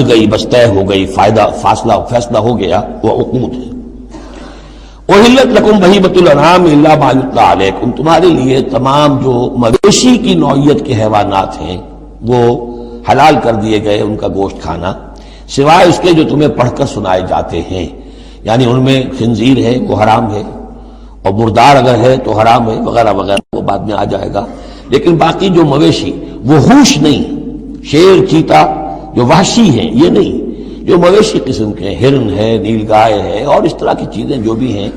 گئی، بس طے ہو گئی، فیصلہ ہو گیا، وہ عقود ہے۔ احلت لکم بہیمۃ الانعام الا ما یتلی علیکم، تمہارے لیے تمام جو مویشی کی نوعیت کے حیوانات ہیں وہ حلال کر دیے گئے، ان کا گوشت کھانا، سوائے اس کے جو تمہیں پڑھ کر سنائے جاتے ہیں، یعنی ان میں خنزیر ہے وہ حرام ہے، اور مردار اگر ہے تو حرام ہے، وغیرہ وغیرہ، وہ بعد میں آ جائے گا۔ لیکن باقی جو مویشی وہ ہوش نہیں، شیر چیتا جو وحشی ہیں یہ نہیں، جو مویشی قسم کے، ہرن ہے، نیل گائے ہے، اور اس طرح کی چیزیں جو بھی ہیں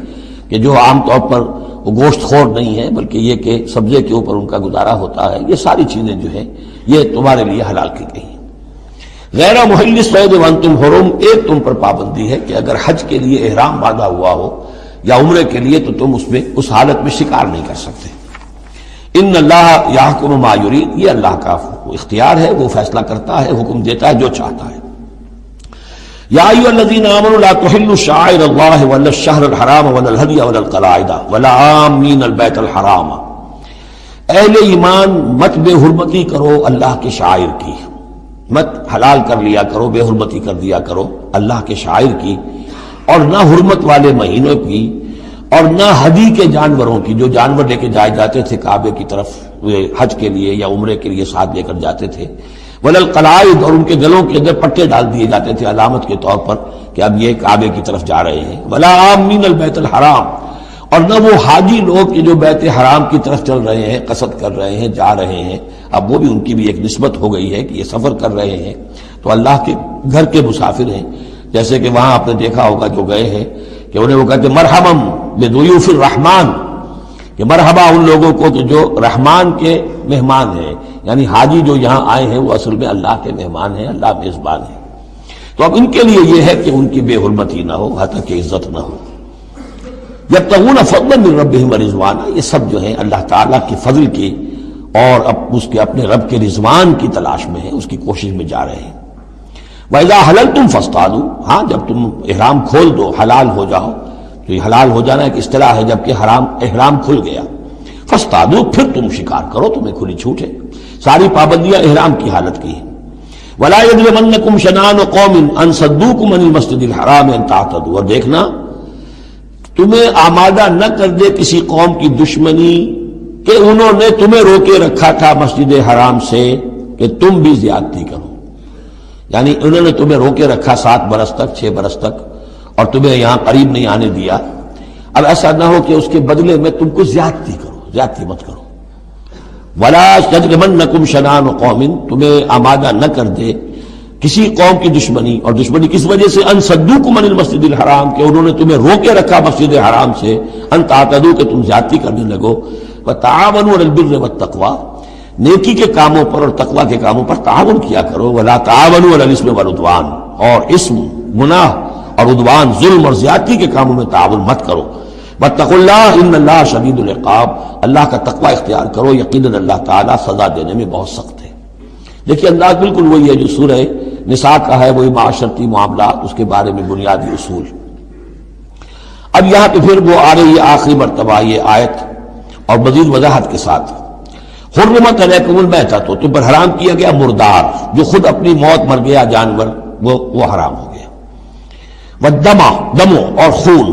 کہ جو عام طور پر وہ گوشت خور نہیں ہے بلکہ یہ کہ سبزے کے اوپر ان کا گزارا ہوتا ہے، یہ ساری چیزیں جو ہیں یہ تمہارے لیے حلال کی گئی ہیں۔ غیر محل الصید وانتم حرم، ایک تم پر پابندی ہے کہ اگر حج کے لیے احرام باندھا ہوا ہو یا عمرے کے لیے تو تم اس حالت میں شکار نہیں کر سکتے۔ ان اللہ یحکم ما یرید، یہ اللہ کا اختیار ہے، وہ فیصلہ کرتا ہے، حکم دیتا ہے جو چاہتا ہے۔ یا ایھا الذین آمنوا لا تحلوا شعائر اللہ ولا الشہر الحرام ولا الہدی ولا القلائد ولا عامین البیت الحرام، اہل ایمان مت بے حرمتی کرو اللہ کے شعائر کی، مت حلال کر لیا کرو، بے حرمتی کر دیا کرو اللہ کے شعائر کی، اور نہ حرمت والے مہینوں کی، اور نہ ہدی کے جانوروں کی، جو جانور لے کے جائے جاتے تھے کعبے کی طرف حج کے لیے یا عمرے کے لیے ساتھ لے کر جاتے تھے، ولا القلائد، اور ان کے گلوں کے اندر پٹے ڈال دیے جاتے تھے علامت کے طور پر کہ اب یہ کعبے کی طرف جا رہے ہیں، ولا عامین البیت الحرام، اور نہ وہ حاجی لوگ کہ جو بیت حرام کی طرف چل رہے ہیں، قصد کر رہے ہیں، جا رہے ہیں، اب وہ بھی ان کی بھی ایک نسبت ہو گئی ہے کہ یہ سفر کر رہے ہیں تو اللہ کے گھر کے مسافر ہیں، جیسے کہ وہاں آپ نے دیکھا ہوگا جو گئے ہیں کہ انہیں وہ کہتے مرحبا بضیوف الرحمن، کہ مرحبا ان لوگوں کو کہ جو رحمان کے مہمان ہیں، یعنی حاجی جو یہاں آئے ہیں وہ اصل میں اللہ کے مہمان ہیں، اللہ میزبان ہے۔ تو اب ان کے لیے یہ ہے کہ ان کی بے حرمتی نہ ہو، حتیٰ کہ عزت نہ ہو۔ یبتغون فضلا من ربہم ورضوانا، یہ سب جو ہیں اللہ تعالیٰ کے فضل کی اور اس کے اپنے رب کے رضوان کی تلاش میں ہیں، اس کی کوشش میں جا رہے ہیں۔ وَإِذَا حَلَلْتُمْ فَاصْطَادُوا، ہاں جب تم احرام کھول دو، حلال ہو جاؤ، تو یہ حلال ہو جانا ایک اصطلاح ہے جبکہ احرام کھل گیا، فاصطادوا، پھر تم شکار کرو، تمہیں کھلی چھوٹ ہے، ساری پابندیاں احرام کی حالت کی ہیں۔ وَلَا يَجْرِمَنَّكُمْ شَنَآنُ قَوْمٍ أَن صَدُّوكُمْ عَنِ الْمَسْجِدِ الْحَرَامِ أَن تَعْتَدُوا، اور دیکھنا تمہیں آمادہ نہ کر دے کسی قوم کی دشمنی کہ انہوں نے تمہیں روکے رکھا تھا مسجد حرام سے کہ تم بھی زیادتی کرو، یعنی انہوں نے تمہیں روکے رکھا 7 برس تک، 6 برس تک، اور تمہیں یہاں قریب نہیں آنے دیا، اب ایسا نہ ہو کہ اس کے بدلے میں تم کو زیادتی کرو، زیادتی مت کرو۔ وَلَا يَجْرِمَنَّكُمْ شَنَآنُ قَوْمٍ، تمہیں آمادہ نہ کر دے کسی قوم کی دشمنی، اور دشمنی کس وجہ سے، ان صدوکم عن المسجد الحرام، کہ انہوں نے تمہیں روکے رکھا مسجد حرام سے، ان تعتدوا، کہ تم زیادتی کرنے لگو، وتعاونوا علی البر والتقوی، نیکی کے کاموں پر اور تقوی کے کاموں پر تعاون کیا کرو، ولا تعاونوا علی الاثم والعدوان، اور اسم، گناہ اور عدوان، ظلم اور زیادتی کے کاموں میں تعاون مت کرو، واتقوا اللہ ان اللہ شدید العقاب، اللہ کا تقوی اختیار کرو، یقیناً اللہ تعالیٰ سزا دینے میں بہت سخت ہے۔ دیکھیے انداز بالکل وہی ہے جو سورہ نساء کا ہے، وہی معاشرتی معاملات، اس کے بارے میں بنیادی اصول۔ اب یہاں پہ پھر وہ آ رہی ہے آخری مرتبہ یہ آیت، اور مزید وضاحت کے ساتھ، حرمت علیکم المیتۃ، تم پر حرام کیا گیا مردار، جو خود اپنی موت مر گیا جانور، وہ حرام ہو گیا، والدم، دم اور خون،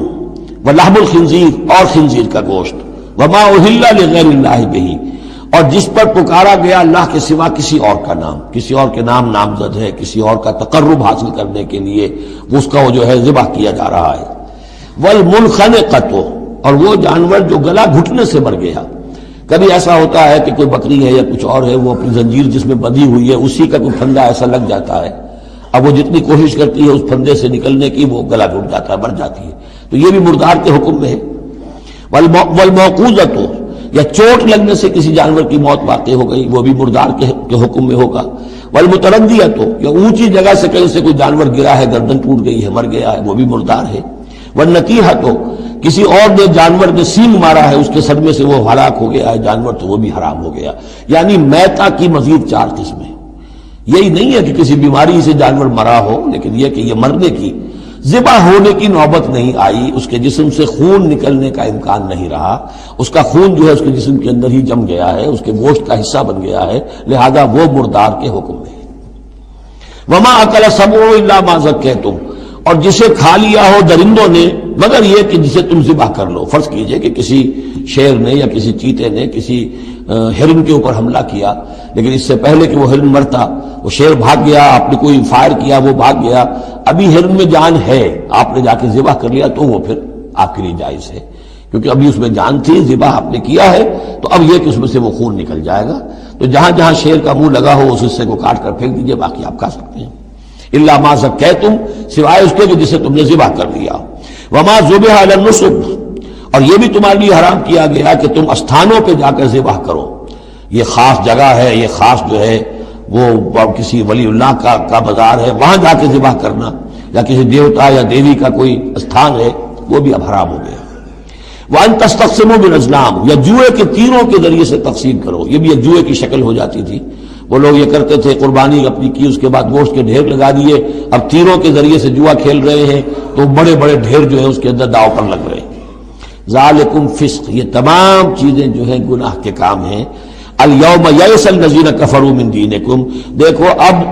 ولحم الخنزیر، اور خنزیر کا گوشت، وما اہل لغیر اللہ بہ، اور جس پر پکارا گیا اللہ کے سوا کسی اور کا نام، کسی اور کے نام نامزد ہے، کسی اور کا تقرب حاصل کرنے کے لیے اس کا وہ جو ہے ذبح کیا جا رہا ہے، والمنخنقۃ، اور وہ جانور جو گلا گھٹنے سے مر گیا۔ کبھی ایسا ہوتا ہے کہ کوئی بکری ہے یا کچھ اور ہے، وہ اپنی زنجیر جس میں بندھی ہوئی ہے اسی کا کوئی پھندا ایسا لگ جاتا ہے، اب وہ جتنی کوشش کرتی ہے اس پھندے سے نکلنے کی وہ گلا گھٹ جاتا ہے، مر جاتی ہے، تو یہ بھی مردار کے حکم میں ہے۔ والموقوذۃ، یا چوٹ لگنے سے کسی جانور کی موت واقع ہو گئی، وہ بھی مردار کے حکم میں ہوگا۔ والمتردیۃ، یا اونچی جگہ سے کہیں سے کوئی جانور گرا ہے، گردن ٹوٹ گئی ہے، مر گیا ہے، وہ بھی مردار ہے۔ والنطیحۃ، کسی اور نے جانور نے سینگ مارا ہے، اس کے صدمے سے وہ ہلاک ہو گیا ہے جانور، تو وہ بھی حرام ہو گیا۔ یعنی میتا کی مزید 4 قسمیں، یہی نہیں ہے کہ کسی بیماری سے جانور مرا ہو، لیکن یہ کہ یہ مرنے کی، ذبح ہونے کی نوبت نہیں آئی، اس کے جسم سے خون نکلنے کا امکان نہیں رہا، اس کا خون جو ہے اس کے جسم کے اندر ہی جم گیا ہے، اس کے گوشت کا حصہ بن گیا ہے، لہذا وہ مردار کے حکم میں ہے۔ وما اکل السبع الا ما ذکیتم، اور جسے کھا لیا ہو درندوں نے مگر یہ کہ جسے تم ذبح کر لو. فرض کیجئے کہ کسی شیر نے یا کسی چیتے نے کسی ہرن کے اوپر حملہ کیا، لیکن اس سے پہلے کہ وہ ہرن مرتا وہ شیر بھاگ گیا، آپ نے کوئی فائر کیا وہ بھاگ گیا، ابھی ہرن میں جان ہے، آپ نے جا کے ذبح کر لیا تو وہ پھر آپ کے لیے جائز ہے، کیونکہ ابھی اس میں جان تھی، ذبح آپ نے کیا ہے، تو اب یہ کہ اس میں سے وہ خون نکل جائے گا. تو جہاں جہاں شیر کا منہ لگا ہو اس حصے کو کاٹ کر پھینک دیجئے، باقی آپ کھا سکتے ہیں. الا ما ذکیتم، سوائے اس کے کہ جسے تم نے ذبح کر لیا. وما ذبح علی النصب، اور یہ بھی تمہارے لیے حرام کیا گیا کہ تم استھانوں پہ جا کر ذبح کرو. یہ خاص جگہ ہے، یہ خاص جو ہے وہ کسی ولی اللہ کا بازار ہے، وہاں جا کے ذبح کرنا، یا کسی دیوتا یا دیوی کا کوئی استھان ہے، وہ بھی اب حرام ہو گیا. وَأَن تَسْتَقْسِمُوا بِالْأَزْلَامِ، یا جوئے کے تیروں کے ذریعے سے تقسیم کرو. یہ بھی ایک جوئے کی شکل ہو جاتی تھی. وہ لوگ یہ کرتے تھے، قربانی اپنی کی، اس کے بعد گوشت کے ڈھیر لگا دیے، اب تیروں کے ذریعے سے جوا کھیل رہے ہیں تو بڑے بڑے ڈھیر جو ہے اس کے اندر داؤ پر لگ رہے ہیں. ذالکم فسق، یہ تمام چیزیں جو ہیں گناہ کے کام ہیں. الیوم یئس الذین کفروا من دینکم، دیکھو اب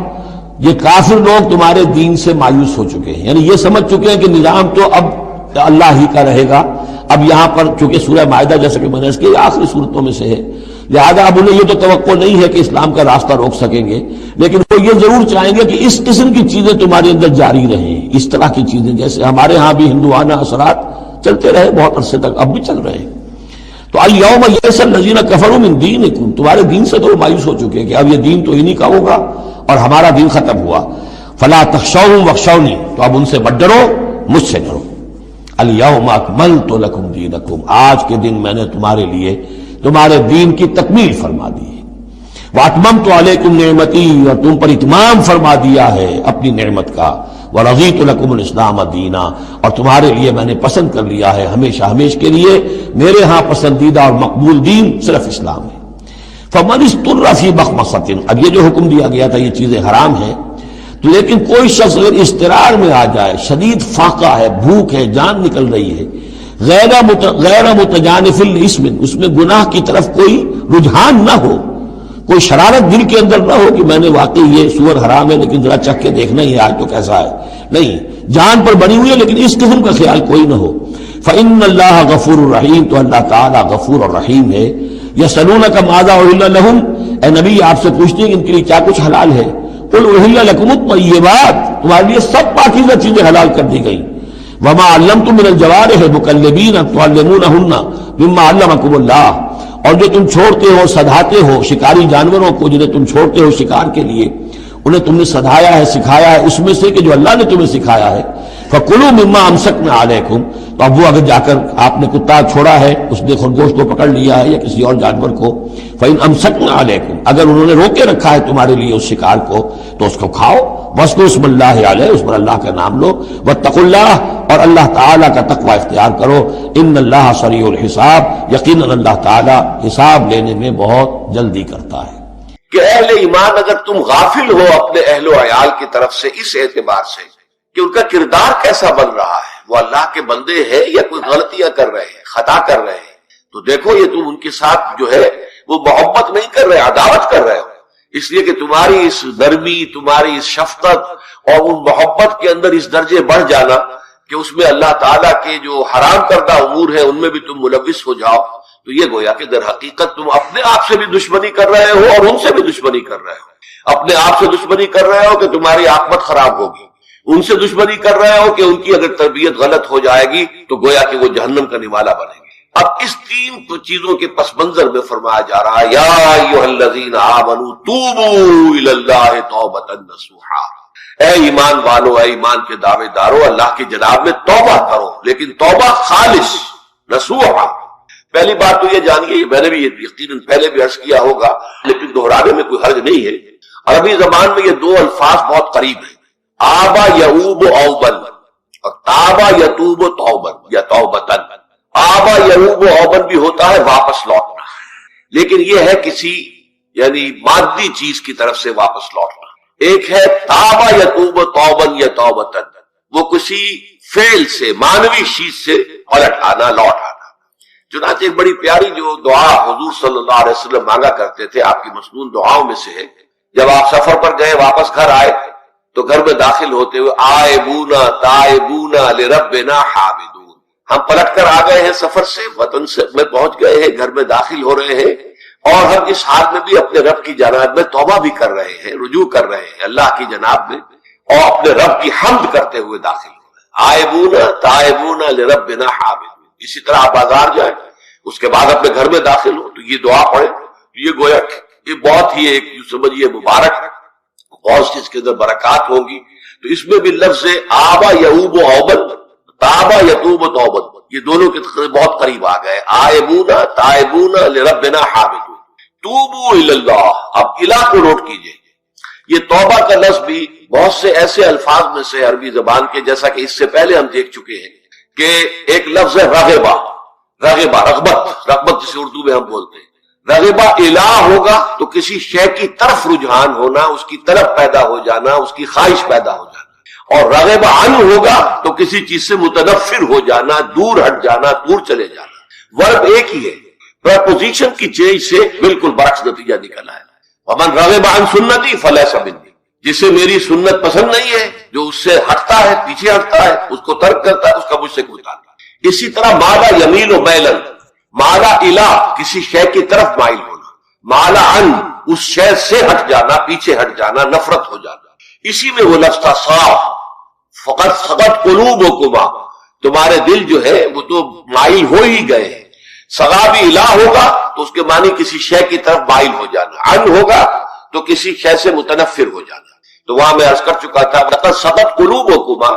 یہ کافر لوگ تمہارے دین سے مایوس ہو چکے ہیں، یعنی یہ سمجھ چکے ہیں کہ نظام تو اب اللہ ہی کا رہے گا. اب یہاں پر چونکہ سورہ مائدہ جیسا کہ میں نے اس کی آخری صورتوں میں سے ہے، لہذا اب انہیں یہ تو توقع نہیں ہے کہ اسلام کا راستہ روک سکیں گے، لیکن وہ یہ ضرور چاہیں گے کہ اس قسم کی چیزیں تمہارے اندر جاری رہیں، اس طرح کی چیزیں جیسے ہمارے ہاں بھی ہندوانہ اثرات چلتے رہے بہت عرصے تک، اب بھی چل رہے ہیں. تو الیوم یئس الذین کفروا من دینکم، تمہارے دین سے تو مایوس ہو چکے ہیں کہ اب یہ دین تو انہی کا ہوگا اور ہمارا دین ختم ہوا. فلا تخشوهم واخشونی، تو اب ان سے مت ڈرو، مجھ سے ڈرو. الیوم اکملت لکم دینکم، آج کے دن میں نے تمہارے لیے تمہارے دین کی تکمیل فرما دی ہے. واتممت علیکم نعمتی، اور تم پر اتمام فرما دیا ہے اپنی نعمت کا. ورضیت لکم الاسلام دینا، اور تمہارے لیے میں نے پسند کر لیا ہے ہمیشہ ہمیش کے لیے میرے ہاں پسندیدہ اور مقبول دین صرف اسلام ہے. فمن اضطر فی مخمصۃ، اب یہ جو حکم دیا گیا تھا یہ چیزیں حرام ہیں، تو لیکن کوئی شخص اگر اضطرار میں آ جائے، شدید فاقہ ہے، بھوک ہے، جان نکل رہی ہے، غیر متجانف الاسم، اس میں گناہ کی طرف کوئی رجحان نہ ہو، کوئی شرارت دل کے اندر نہ ہو کہ میں نے واقعی یہ سور حرام ہے لیکن ذرا چکھ کے دیکھنا ہی ہے آج تو کیسا ہے، نہیں، جان پر بنی ہوئی ہے لیکن اس قسم کا خیال کوئی نہ ہو. فإن اللہ غفور الرحیم، تو اللہ تعالیٰ غفور اور رحیم ہے. یسألونک ماذا أحل لهم، اے نبی آپ سے پوچھتے ہیں کہ ان کے لیے کیا کچھ حلال ہے. قل أحل لكم الطیبات، تمہارے لیے سب پاکیزہ چیزیں حلال کر دی گئی. وما علمتم من الجوارح مکلبین تعلمونہن مما علمکم اللہ، اور جو تم چھوڑتے ہو سدھاتے ہو شکاری جانوروں کو، جنہیں تم چھوڑتے ہو شکار کے لیے، انہیں تم نے سدھایا ہے، سکھایا ہے اس میں سے کہ جو اللہ نے تمہیں سکھایا ہے. فَكُلُوا مِمَّا أَمْسَكْنَا عَلَيْكُمْ، تو اب وہ اگر جا کر آپ نے کتا چھوڑا ہے، اس نے خرگوش کو پکڑ لیا ہے یا کسی اور جانور کو، فَإِنْ أَمْسَكْنَا عَلَيْكُمْ، اگر انہوں نے روکے رکھا ہے تمہارے لیے اس شکار کو تو اس کو کھاؤ. وَاذْكُرُوا اسْمَ اللَّهِ عَلَيْهِ، اس پر اللہ کا نام لو. وَاتَّقُوا اللَّهَ، اور اللہ تعالیٰ کا تقوی اختیار کرو. إِنَّ اللَّهَ سَرِيعُ الْحِسَابِ، یقیناً اللہ تعالیٰ حساب لینے میں بہت جلدی کرتا ہے. کہ اہل ایمان اگر تم غافل ہو اپنے اہل و عیال کی طرف سے اس اعتبار سے کہ ان کا کردار کیسا بن رہا ہے، وہ اللہ کے بندے ہیں یا کوئی غلطیاں کر رہے ہیں، خطا کر رہے ہیں، تو دیکھو یہ تم ان کے ساتھ جو ہے وہ محبت نہیں کر رہے، عداوت کر رہے ہو. اس لیے کہ تمہاری اس نرمی، تمہاری اس شفقت اور ان محبت کے اندر اس درجے بڑھ جانا کہ اس میں اللہ تعالیٰ کے جو حرام کردہ امور ہیں ان میں بھی تم ملوث ہو جاؤ، تو یہ گویا کہ در حقیقت تم اپنے آپ سے بھی دشمنی کر رہے ہو اور ان سے بھی دشمنی کر رہے ہو. اپنے آپ سے دشمنی کر رہے ہو کہ تمہاری عاقبت خراب ہوگی، ان سے دشمنی کر رہے ہو کہ ان کی اگر تربیت غلط ہو جائے گی تو گویا کہ وہ جہنم کا نوالا بنیں گے. اب اس تین چیزوں کے پس منظر میں فرمایا جا رہا ہے یا ایھا الذین آمنوا توبوا الی اللہ توبۃ نصوحا، اے ایمان والو، اے ایمان کے دعوے دارو، اللہ کی جناب میں توبہ کرو، لیکن توبہ خالص نصوحا. پہلی بات تو یہ جانیے، میں نے بھی یقیناً پہلے بھی عرض کیا ہوگا لیکن دہرانے میں کوئی حرج نہیں ہے، عربی زبان میں یہ دو الفاظ بہت قریب ہیں، آبا یعوب اوبن اور تابا یتوب توبن یا توبتن. آبا یعوب اوبن بھی ہوتا ہے واپس لوٹنا، لیکن یہ ہے کسی یعنی مادی چیز کی طرف سے واپس لوٹنا. ایک ہے تابا یتوب توبن یا توبتن، وہ کسی فعل سے، مانوی چیز سے پلٹ آنا، لوٹ آنا. چنانچہ ایک بڑی پیاری جو دعا حضور صلی اللہ علیہ وسلم مانگا کرتے تھے، آپ کی مسنون دعاؤں میں سے ہے، جب آپ سفر پر گئے واپس گھر آئے تو گھر میں داخل ہوتے ہوئے آئبونا تائبونا لربنا حامدون، ہم پلٹ کر آ گئے ہیں سفر سے، وطن سے میں پہنچ گئے ہیں، گھر میں داخل ہو رہے ہیں، اور ہم اس حال میں بھی اپنے رب کی جناب میں توبہ بھی کر رہے ہیں، رجوع کر رہے ہیں اللہ کی جناب میں، اور اپنے رب کی حمد کرتے ہوئے داخل ہو رہے ہیں۔ آئبونا تائبونا لربنا حامدون۔ اسی طرح آپ بازار جائیں، اس کے بعد اپنے گھر میں داخل ہو تو یہ دعا پڑھیں، یہ گویا یہ بہت ہی ایک سمجھیے مبارک، بہت سی اس کے اندر برکات ہوں گی۔ تو اس میں بھی لفظ آبا یعوب و اوبن، تابا یتوب و توبت، یہ دونوں کے بہت قریب آ گئے، آئبونا تائبونا لربنا حامدون، توبو الی اللہ۔ اب الہ کو نوٹ کیجئے، یہ توبہ کا لفظ بھی بہت سے ایسے الفاظ میں سے عربی زبان کے، جیسا کہ اس سے پہلے ہم دیکھ چکے ہیں کہ ایک لفظ ہے رغبہ، رغبت جسے اردو میں ہم بولتے ہیں، رغبہ الہ ہوگا تو کسی شے کی طرف رجحان ہونا، اس کی طرف پیدا ہو جانا، اس کی خواہش پیدا ہو جانا، اور رغبہ عن ہوگا تو کسی چیز سے متنفر ہو جانا، دور ہٹ جانا، دور چلے جانا۔ ورب ایک ہی ہے، پریپوزیشن کی چینج سے بالکل برعکس نتیجہ نکلا ہے۔ ومن رغب عن سنتی فلیس منی، جسے میری سنت پسند نہیں ہے، جو اس سے ہٹتا ہے، پیچھے ہٹتا ہے، اس کو ترک کرتا ہے، اس کا مجھ سے کوئی تعلق نہیں۔ اسی طرح مالا یمیل و میلن، مالا الہ کسی شے کی طرف مائل ہونا، مالا عن اس شے سے ہٹ جانا، پیچھے ہٹ جانا، نفرت ہو جانا۔ اسی میں وہ لفظ تھا صاف، فقط صغت قلوبکما، تمہارے دل جو ہے وہ تو مائل ہو ہی گئے ہیں۔ صغا بھی الہ ہوگا تو اس کے معنی کسی شے کی طرف مائل ہو جانا، عن ہوگا تو کسی شے سے متنفر ہو جانا۔ تو وہاں میں عرض کر چکا تھا لقد صغت قلوبکما،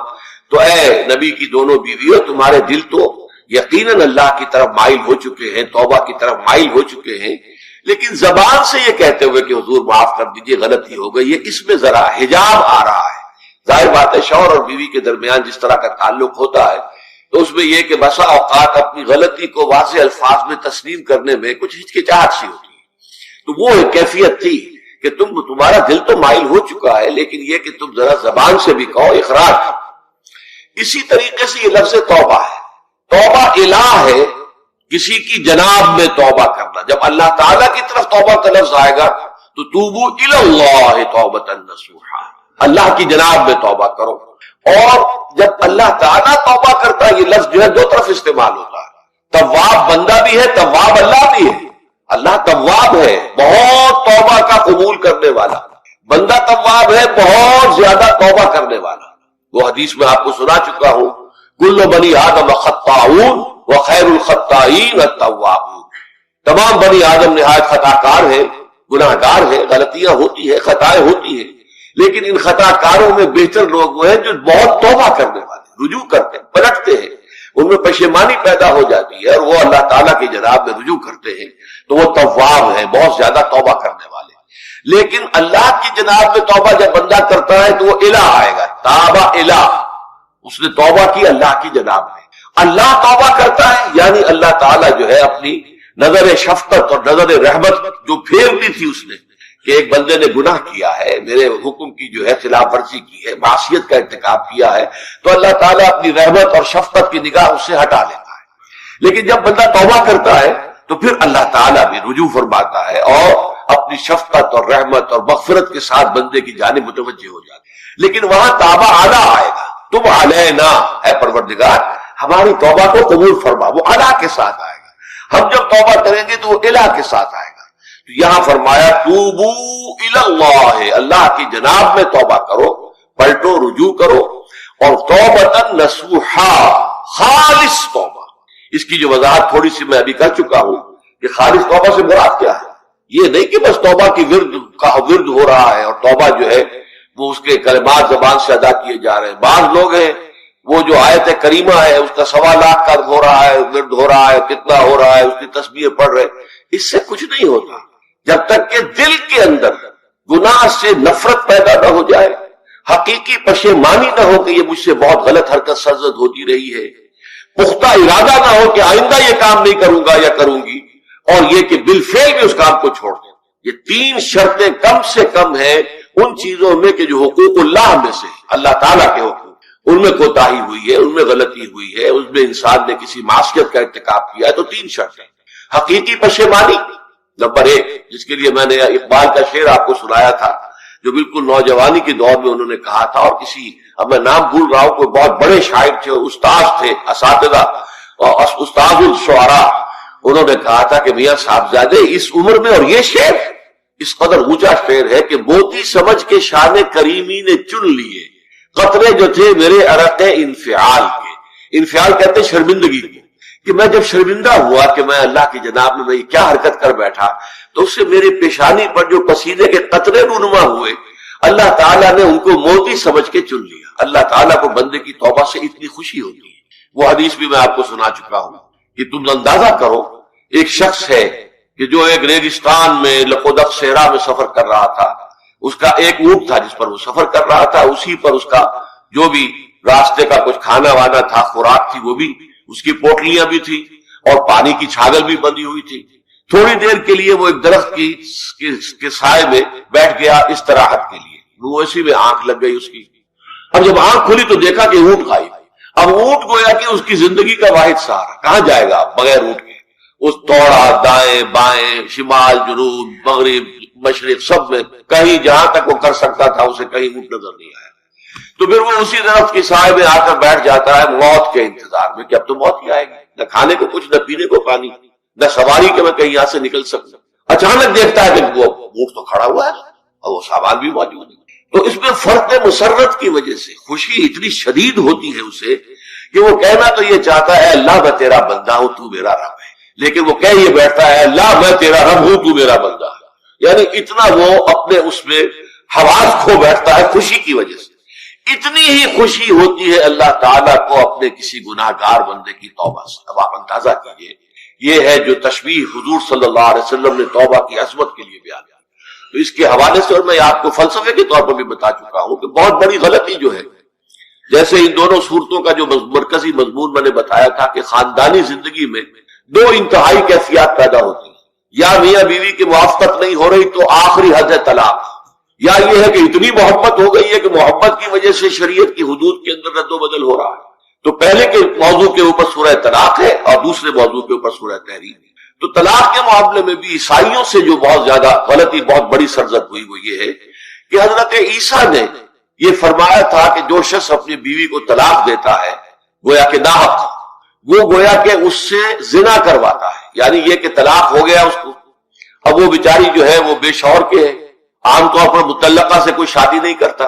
تو اے نبی کی دونوں بیویوں، تمہارے دل تو یقیناً اللہ کی طرف مائل ہو چکے ہیں، توبہ کی طرف مائل ہو چکے ہیں، لیکن زبان سے یہ کہتے ہوئے کہ حضور معاف کر دیجئے غلطی ہو گئی، یہ اس میں ذرا حجاب آ رہا ہے۔ ظاہر بات ہے شوہر اور بیوی کے درمیان جس طرح کا تعلق ہوتا ہے تو اس میں یہ کہ بسا اوقات اپنی غلطی کو واضح الفاظ میں تسلیم کرنے میں کچھ ہچکچاہٹ سی ہوتی ہے۔ تو وہ ایک کیفیت تھی کہ تمہارا دل تو مائل ہو چکا ہے، لیکن یہ کہ تم ذرا زبان سے بھی کہو، اقرار کرو۔ اسی طریقے سے یہ لفظ توبہ ہے، توبہ الہ ہے، کسی کی جناب میں توبہ کرنا۔ جب اللہ تعالیٰ کی طرف توبہ کا لفظ آئے گا تو توبو الی اللہ توبۃ نصوحا، اللہ کی جناب میں توبہ کرو۔ اور جب اللہ تعالیٰ توبہ کرتا ہے، یہ لفظ جو ہے دو طرف استعمال ہوتا ہے، تواب بندہ بھی ہے، تواب اللہ بھی ہے۔ اللہ تواب ہے، بہت توبہ کا قبول کرنے والا، بندہ تواب ہے، بہت زیادہ توبہ کرنے والا۔ وہ حدیث میں آپ کو سنا چکا ہوں، کل بنی آدم خطاؤون وخیر الخطائین التوابون، تمام بنی آدم نہایت خطا کار ہیں، گناہ گار ہیں، غلطیاں ہوتی ہیں، خطائیں ہوتی ہیں، لیکن ان خطا کاروں میں بہتر لوگ وہ ہیں جو بہت توبہ کرنے والے، رجوع کرتے ہیں، پلٹتے ہیں، ان میں پشیمانی پیدا ہو جاتی ہے اور وہ اللہ تعالیٰ کی جناب میں رجوع کرتے ہیں، تو وہ تواب ہیں، بہت زیادہ توبہ کرنے والے۔ لیکن اللہ کی جناب میں توبہ جب بندہ کرتا ہے تو وہ الہ آئے گا، تابہ الہ، اس نے توبہ کی اللہ کی جناب میں۔ اللہ توبہ کرتا ہے یعنی اللہ تعالیٰ جو ہے اپنی نظر شفقت اور نظر رحمت جو پھیرتی تھی اس نے کہ ایک بندے نے گناہ کیا ہے، میرے حکم کی جو ہے خلاف ورزی کی ہے، معصیت کا ارتکاب کیا ہے، تو اللہ تعالیٰ اپنی رحمت اور شفقت کی نگاہ اس سے ہٹا لیتا ہے۔ لیکن جب بندہ توبہ کرتا ہے تو پھر اللہ تعالیٰ بھی رجوع فرماتا ہے اور اپنی شفقت اور رحمت اور مغفرت کے ساتھ بندے کی جانب متوجہ ہو جاتا ہے۔ لیکن وہاں توبہ اعلیٰ آئے گا، تب علینا اے پروردگار ہماری توبہ کو قبول فرما، وہ الہ کے ساتھ آئے گا۔ ہم جب توبہ کریں گے تو وہ الہ کے ساتھ آئے گا۔ تو یہاں فرمایا توبو الی اللہ، اللہ کی جناب میں توبہ کرو، پلٹو، رجوع کرو، اور توبۃ نصوحا، خالص توبہ۔ اس کی جو وضاحت تھوڑی سی میں ابھی کر چکا ہوں کہ خالص توبہ سے مراد کیا ہے۔ یہ نہیں کہ بس توبہ کی ورد ہو رہا ہے اور توبہ جو ہے وہ اس کے کلمات زبان سے ادا کیے جا رہے ہیں۔ بعض لوگ ہیں وہ جو آیت کریمہ ہے اس کا 1.25 لاکھ کا ہو رہا ہے، ورد ہو رہا ہے، کتنا ہو رہا ہے، اس کی تسبیح پڑھ رہے، اس سے کچھ نہیں ہوتا جب تک کہ دل کے اندر گناہ سے نفرت پیدا نہ ہو جائے، حقیقی پشیمانی نہ ہو کہ یہ مجھ سے بہت غلط حرکت سرزد ہوتی رہی ہے، پختہ ارادہ نہ ہو کہ آئندہ یہ کام نہیں کروں گا یا کروں گی، اور یہ کہ بالفعل بھی اس کام کو چھوڑ دیں۔ یہ 3 شرطیں کم سے کم ہیں ان چیزوں میں کہ جو حقوق اللہ میں سے، اللہ تعالیٰ کے حقوق، ان میں کوتاہی ہوئی ہے، ان میں غلطی ہوئی ہے، اس میں انسان نے کسی معصیت کا ارتکاب کیا ہے، تو 3 شرطیں۔ حقیقی پشیمانی نمبر 1، جس کے لیے میں نے اقبال کا شعر آپ کو سنایا تھا جو بالکل نوجوانی کے دور میں انہوں نے کہا تھا، اور کسی، اب میں نام بھول رہا ہوں، کوئی بہت بڑے شاعر تھے، استاد تھے، اساتذہ اور استاد الشعراء، انہوں نے کہا تھا کہ میاں صاحبزادے اس عمر میں، اور یہ شعر اس قدر اونچا شعر ہے کہ موتی سمجھ کے شان کریمی نے چن لیے قطرے جو تھے میرے عرق انفعال کے۔ انفعال کہتے ہیں شرمندگی کو، کہ میں جب شرمندہ ہوا کہ میں اللہ کی جناب میں کیا حرکت کر بیٹھا، تو اس سے میرے پیشانی پر جو پسینے کے قطرے رونما ہوئے، اللہ تعالیٰ نے ان کو موتی سمجھ کے چن لیا۔ اللہ تعالیٰ کو بندے کی توبہ سے اتنی خوشی ہوتی ہے۔ وہ حدیث بھی میں آپ کو سنا چکا ہوں کہ تم اندازہ کرو، ایک شخص ہے کہ جو ایک ریگستان میں لقودق صحرا میں سفر کر رہا تھا، اس کا ایک اونٹ تھا جس پر وہ سفر کر رہا تھا، اسی پر اس کا جو بھی راستے کا کچھ کھانا وانا تھا، خوراک تھی، وہ بھی، اس کی پوٹلیاں بھی تھی اور پانی کی چھاگل بھی بندھی ہوئی تھی۔ تھوڑی دیر کے لیے وہ ایک درخت کے سائے میں بیٹھ گیا استراحت کے لیے، وہ اسی میں آنکھ لگ گئی اس کی۔ اب جب آنکھ کھلی تو دیکھا کہ اونٹ غائب۔ اب اونٹ گویا کہ اس کی زندگی کا واحد سہارا، کہاں جائے گا بغیر اونٹ کے؟ اس دوڑا دائیں بائیں، شمال جنوب مغرب مشرق، سب میں کہیں جہاں تک وہ کر سکتا تھا اسے کہیں اونٹ نظر نہیں آیا۔ تو پھر وہ اسی درخت کی سائے میں آ کر بیٹھ جاتا ہے موت کے انتظار میں کہ اب تو موت ہی آئے گی، نہ کھانے کو کچھ، نہ پینے کو پانی، نہ سواری کہ میں کہیں یہاں سے نکل سکوں۔ اچانک دیکھتا ہے کہ وہ اونٹ تو کھڑا ہوا ہے اور وہ سامان بھی موجود ہے۔ تو اس میں فرق مسرت کی وجہ سے خوشی اتنی شدید ہوتی ہے اسے کہ وہ کہنا تو یہ چاہتا ہے اللہ میں تیرا بندہ ہوں تو میرا رب ہے، لیکن وہ کہہ یہ بیٹھتا ہے اللہ میں تیرا رب ہوں تو میرا بندہ ہے۔ یعنی اتنا وہ اپنے اس میں حواس کھو بیٹھتا ہے خوشی کی وجہ سے۔ اتنی ہی خوشی ہوتی ہے اللہ تعالیٰ کو اپنے کسی گناہ گار بندے کی توبہ سے۔ اب آپ اندازہ کیجئے، یہ ہے جو تشبیہ حضور صلی اللہ علیہ وسلم نے توبہ کی عظمت کے لیے بیان کی۔ تو اس کے حوالے سے، اور میں آپ کو فلسفے کے طور پر بھی بتا چکا ہوں کہ بہت بڑی غلطی جو ہے، جیسے ان دونوں صورتوں کا جو مرکزی مضمون میں نے بتایا تھا کہ خاندانی زندگی میں دو انتہائی کیفیات پیدا ہوتی ہیں، یا میاں بیوی کی موافقت نہیں ہو رہی تو آخری حد ہے طلاق، یا یہ ہے کہ اتنی محبت ہو گئی ہے کہ محبت کی وجہ سے شریعت کی حدود کے اندر رد و بدل ہو رہا ہے۔ تو پہلے کے موضوع کے اوپر سورہ طلاق ہے اور دوسرے موضوع کے اوپر سورہ تحریم ہے۔ تو طلاق کے معاملے میں بھی عیسائیوں سے جو بہت زیادہ غلطی، بہت بڑی سرزد ہوئی، وہ یہ ہے کہ حضرت عیسیٰ نے یہ فرمایا تھا کہ جو شخص اپنی بیوی کو طلاق دیتا ہے گویا کہ ناحق، وہ گویا کہ اس سے زنا کرواتا ہے۔ یعنی یہ کہ طلاق ہو گیا اس کو، اب وہ بیچاری جو ہے وہ بے شوہر کے ہے، عام طور پر مطلقہ سے کوئی شادی نہیں کرتا،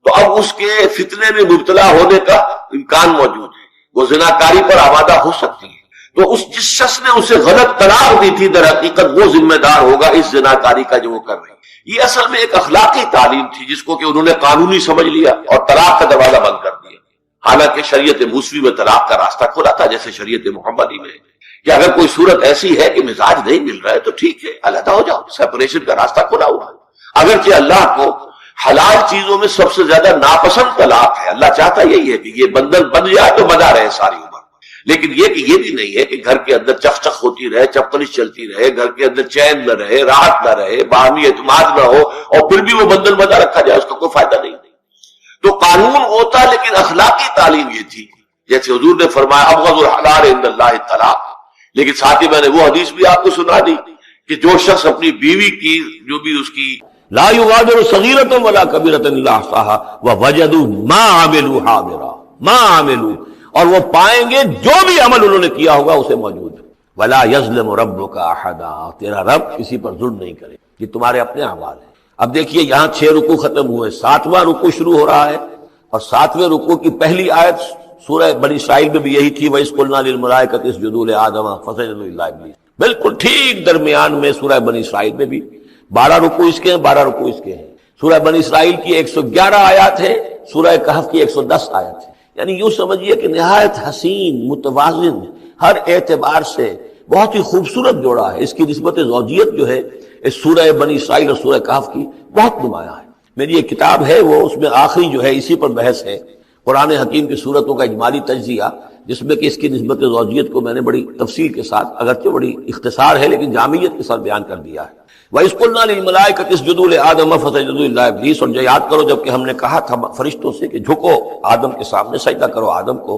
تو اب اس کے فتنے میں مبتلا ہونے کا امکان موجود ہے، وہ زناکاری پر آمادہ ہو سکتی ہے۔ تو اس جس شخص نے اسے غلط طلاق دی تھی، در حقیقت وہ ذمہ دار ہوگا اس زناکاری کا جو وہ کر رہی ہے۔ یہ اصل میں ایک اخلاقی تعلیم تھی جس کو کہ انہوں نے قانونی سمجھ لیا اور طلاق کا دروازہ بند کر دیا، حالانکہ شریعت موسوی میں طلاق کا راستہ کھلا تھا، جیسے شریعت محمدی میں کہ اگر کوئی صورت ایسی ہے کہ مزاج نہیں مل رہا ہے تو ٹھیک ہے، علیحدہ ہو جاؤ، سیپریشن کا راستہ کھلا ہوا ہے۔ اگرچہ اللہ کو حلال چیزوں میں سب سے زیادہ ناپسند طلاق ہے، اللہ چاہتا یہی ہے کہ یہ بندن بن جائے تو بنا رہے ساری عمر، لیکن یہ کہ یہ بھی نہیں ہے کہ گھر کے اندر چخ چخ ہوتی رہے، چپکلش چلتی رہے، گھر کے اندر چین نہ رہے، راحت نہ رہے، باہمی اعتماد نہ ہو، اور پھر بھی وہ بندن بنا رکھا جائے، اس کا کوئی فائدہ نہیں۔ تو قانون ہوتا، لیکن اخلاقی تعلیم یہ تھی، جیسے حضور نے فرمایا ابغض الحلال عند اللہ الطلاق، لیکن ساتھ ہی میں نے وہ حدیث بھی آپ کو سنا دی کہ جو شخص اپنی بیوی کی جو بھی اس کی لا یغادر صغیرۃ ولا کبیرۃ الا احصاها ووجدوا ما عملوا حاضرا، ما عملوا، اور وہ پائیں گے جو بھی عمل انہوں نے کیا ہوگا اسے موجود ہے۔ ولا یظلم ربک احدا، تیرا رب کسی پر ظلم نہیں کرے، یہ تمہارے اپنے اعمال ہیں۔ اب دیکھیے یہاں 6 رکوع ختم ہوئے، 7واں رکوع شروع ہو رہا ہے، اور 7ویں رکوع کی پہلی آیت سورہ بنی اسرائیل میں بھی یہی تھی، وَإِذْ قُلْنَا لِلْمَلَائِكَةِ اسْجُدُوا لِآدَمَ فَسَجَدُوا إِلَّا إِبْلِيسَ، بالکل ٹھیک درمیان میں سورہ بنی اسرائیل میں بھی 12 رکوع اس کے ہیں، 12 رکوع اس کے ہیں۔ سورہ بنی اسرائیل کی 111 آیات ہے، سورہ کہف کی 110 آیت ہے، یعنی یوں سمجھیے کہ نہایت حسین، متوازن، ہر اعتبار سے بہت ہی خوبصورت جوڑا ہے۔ اس کی نسبت زوجیت جو ہے اس سورہ بنی اسرائیل اور سورہ کہف کی بہت نمایاں ہے۔ میری ایک کتاب ہے، وہ اس میں آخری جو ہے اسی پر بحث ہے، قرآن حکیم کی صورتوں کا اجمالی تجزیہ، جس میں کہ اس کی نسبت زوجیت کو میں نے بڑی تفصیل کے ساتھ، اگرچہ بڑی اختصار ہے لیکن جامعیت کے ساتھ بیان کر دیا ہے۔ وَإِذْ قُلْنَا لِلْمَلَائِكَةِ اسْجُدُوا لِآدَمَ فَسَجَدُوا إِلَّا إِبْلِيسَ، اور جو یاد کرو جب کہ ہم نے کہا تھا فرشتوں سے کہ جھکو آدم کے سامنے، سجدہ کرو آدم کو،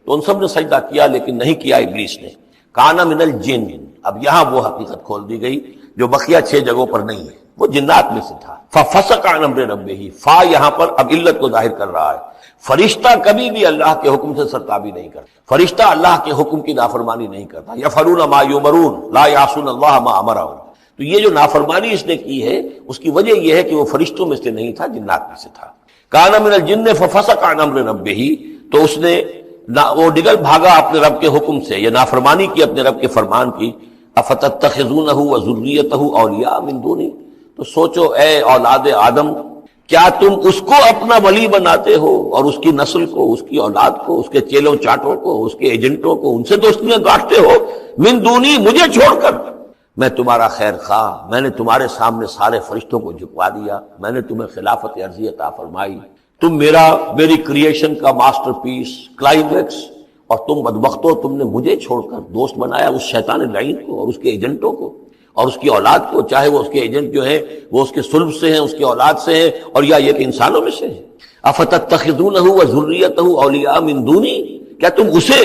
تو ان سب نے سجدہ کیا لیکن نہیں کیا ابلیس نے۔ کان من الجن، اب یہاں وہ حقیقت کھول دی گئی جو بقیہ 6 جگہوں پر نہیں ہے، وہ جنات میں سے تھا۔ ففسق عن امر ربہ، فا یہاں پر اب علت کو ظاہر کر رہا ہے۔ فرشتہ کبھی بھی اللہ کے حکم سے سرتابی نہیں کرتا، فرشتہ اللہ کے حکم کی نافرمانی نہیں کرتا۔ یفعلون ما یؤمرون لا یعصون اللہ ما امرهم، تو یہ جو نافرمانی اس نے کی ہے اس کی وجہ یہ ہے کہ وہ فرشتوں میں سے نہیں تھا، جنات میں سے تھا۔ کان من الجن ففسق عن امر ربہ، تو اس نے وہ نکل بھاگا اپنے رب کے حکم سے، یہ نافرمانی کی اپنے رب کے فرمان کی۔ افتتخذونہ وذریتہ اولیاء من دونی، تو سوچو اے اولاد آدم، کیا تم اس کو اپنا ولی بناتے ہو اور اس کی نسل کو، اس کی اولاد کو، اس کے چیلوں چاٹوں کو، اس کے ایجنٹوں کو، ان سے دوستیاں کاٹتے ہو؟ من دونی، مجھے چھوڑ کر۔ میں تمہارا خیر خواہ، میں نے تمہارے سامنے سارے فرشتوں کو جھکوا دیا، میں نے تمہیں خلافت عرضی عطا فرمائی، تم میری کریشن کا ماسٹر پیس، کلائمیکس، اور تم بدبختو، تم نے مجھے چھوڑ کر دوست بنایا اس شیطان لعین کو اور اس کے ایجنٹوں کو اور اس کی اولاد کو، چاہے وہ اس کے ایجنٹ جو ہیں وہ اس کے صلب سے ہیں، اس کی اولاد سے ہیں، اور یا یہ کہ انسانوں میں سے ہیں۔ افتتخذونہ وذریتہ اولیاء من دونی، کیا تم اسے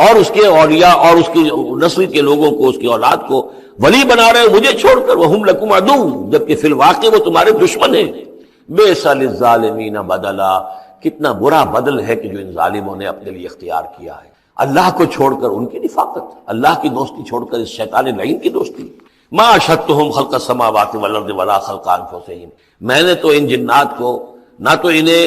اور اس کے اولیاء اور اس کی نسل کے لوگوں کو، اس کی اولاد کو ولی بنا رہے ہو مجھے چھوڑ کر، وہم لکم عدو، جبکہ فی الواقع وہ تمہارے دشمن ہیں۔ بئس للظالمین بدلا، کتنا برا بدل ہے کہ جو ان ظالموں نے اپنے لیے اختیار کیا ہے، اللہ کو چھوڑ کر ان کی رفاقت، اللہ کی دوستی چھوڑ کر اس شیطان لعین کی دوستی۔ ما اشهدتهم خلق السماوات والارض ولا خلق انفسهم، میں نے تو ان جنات کو نہ تو انہیں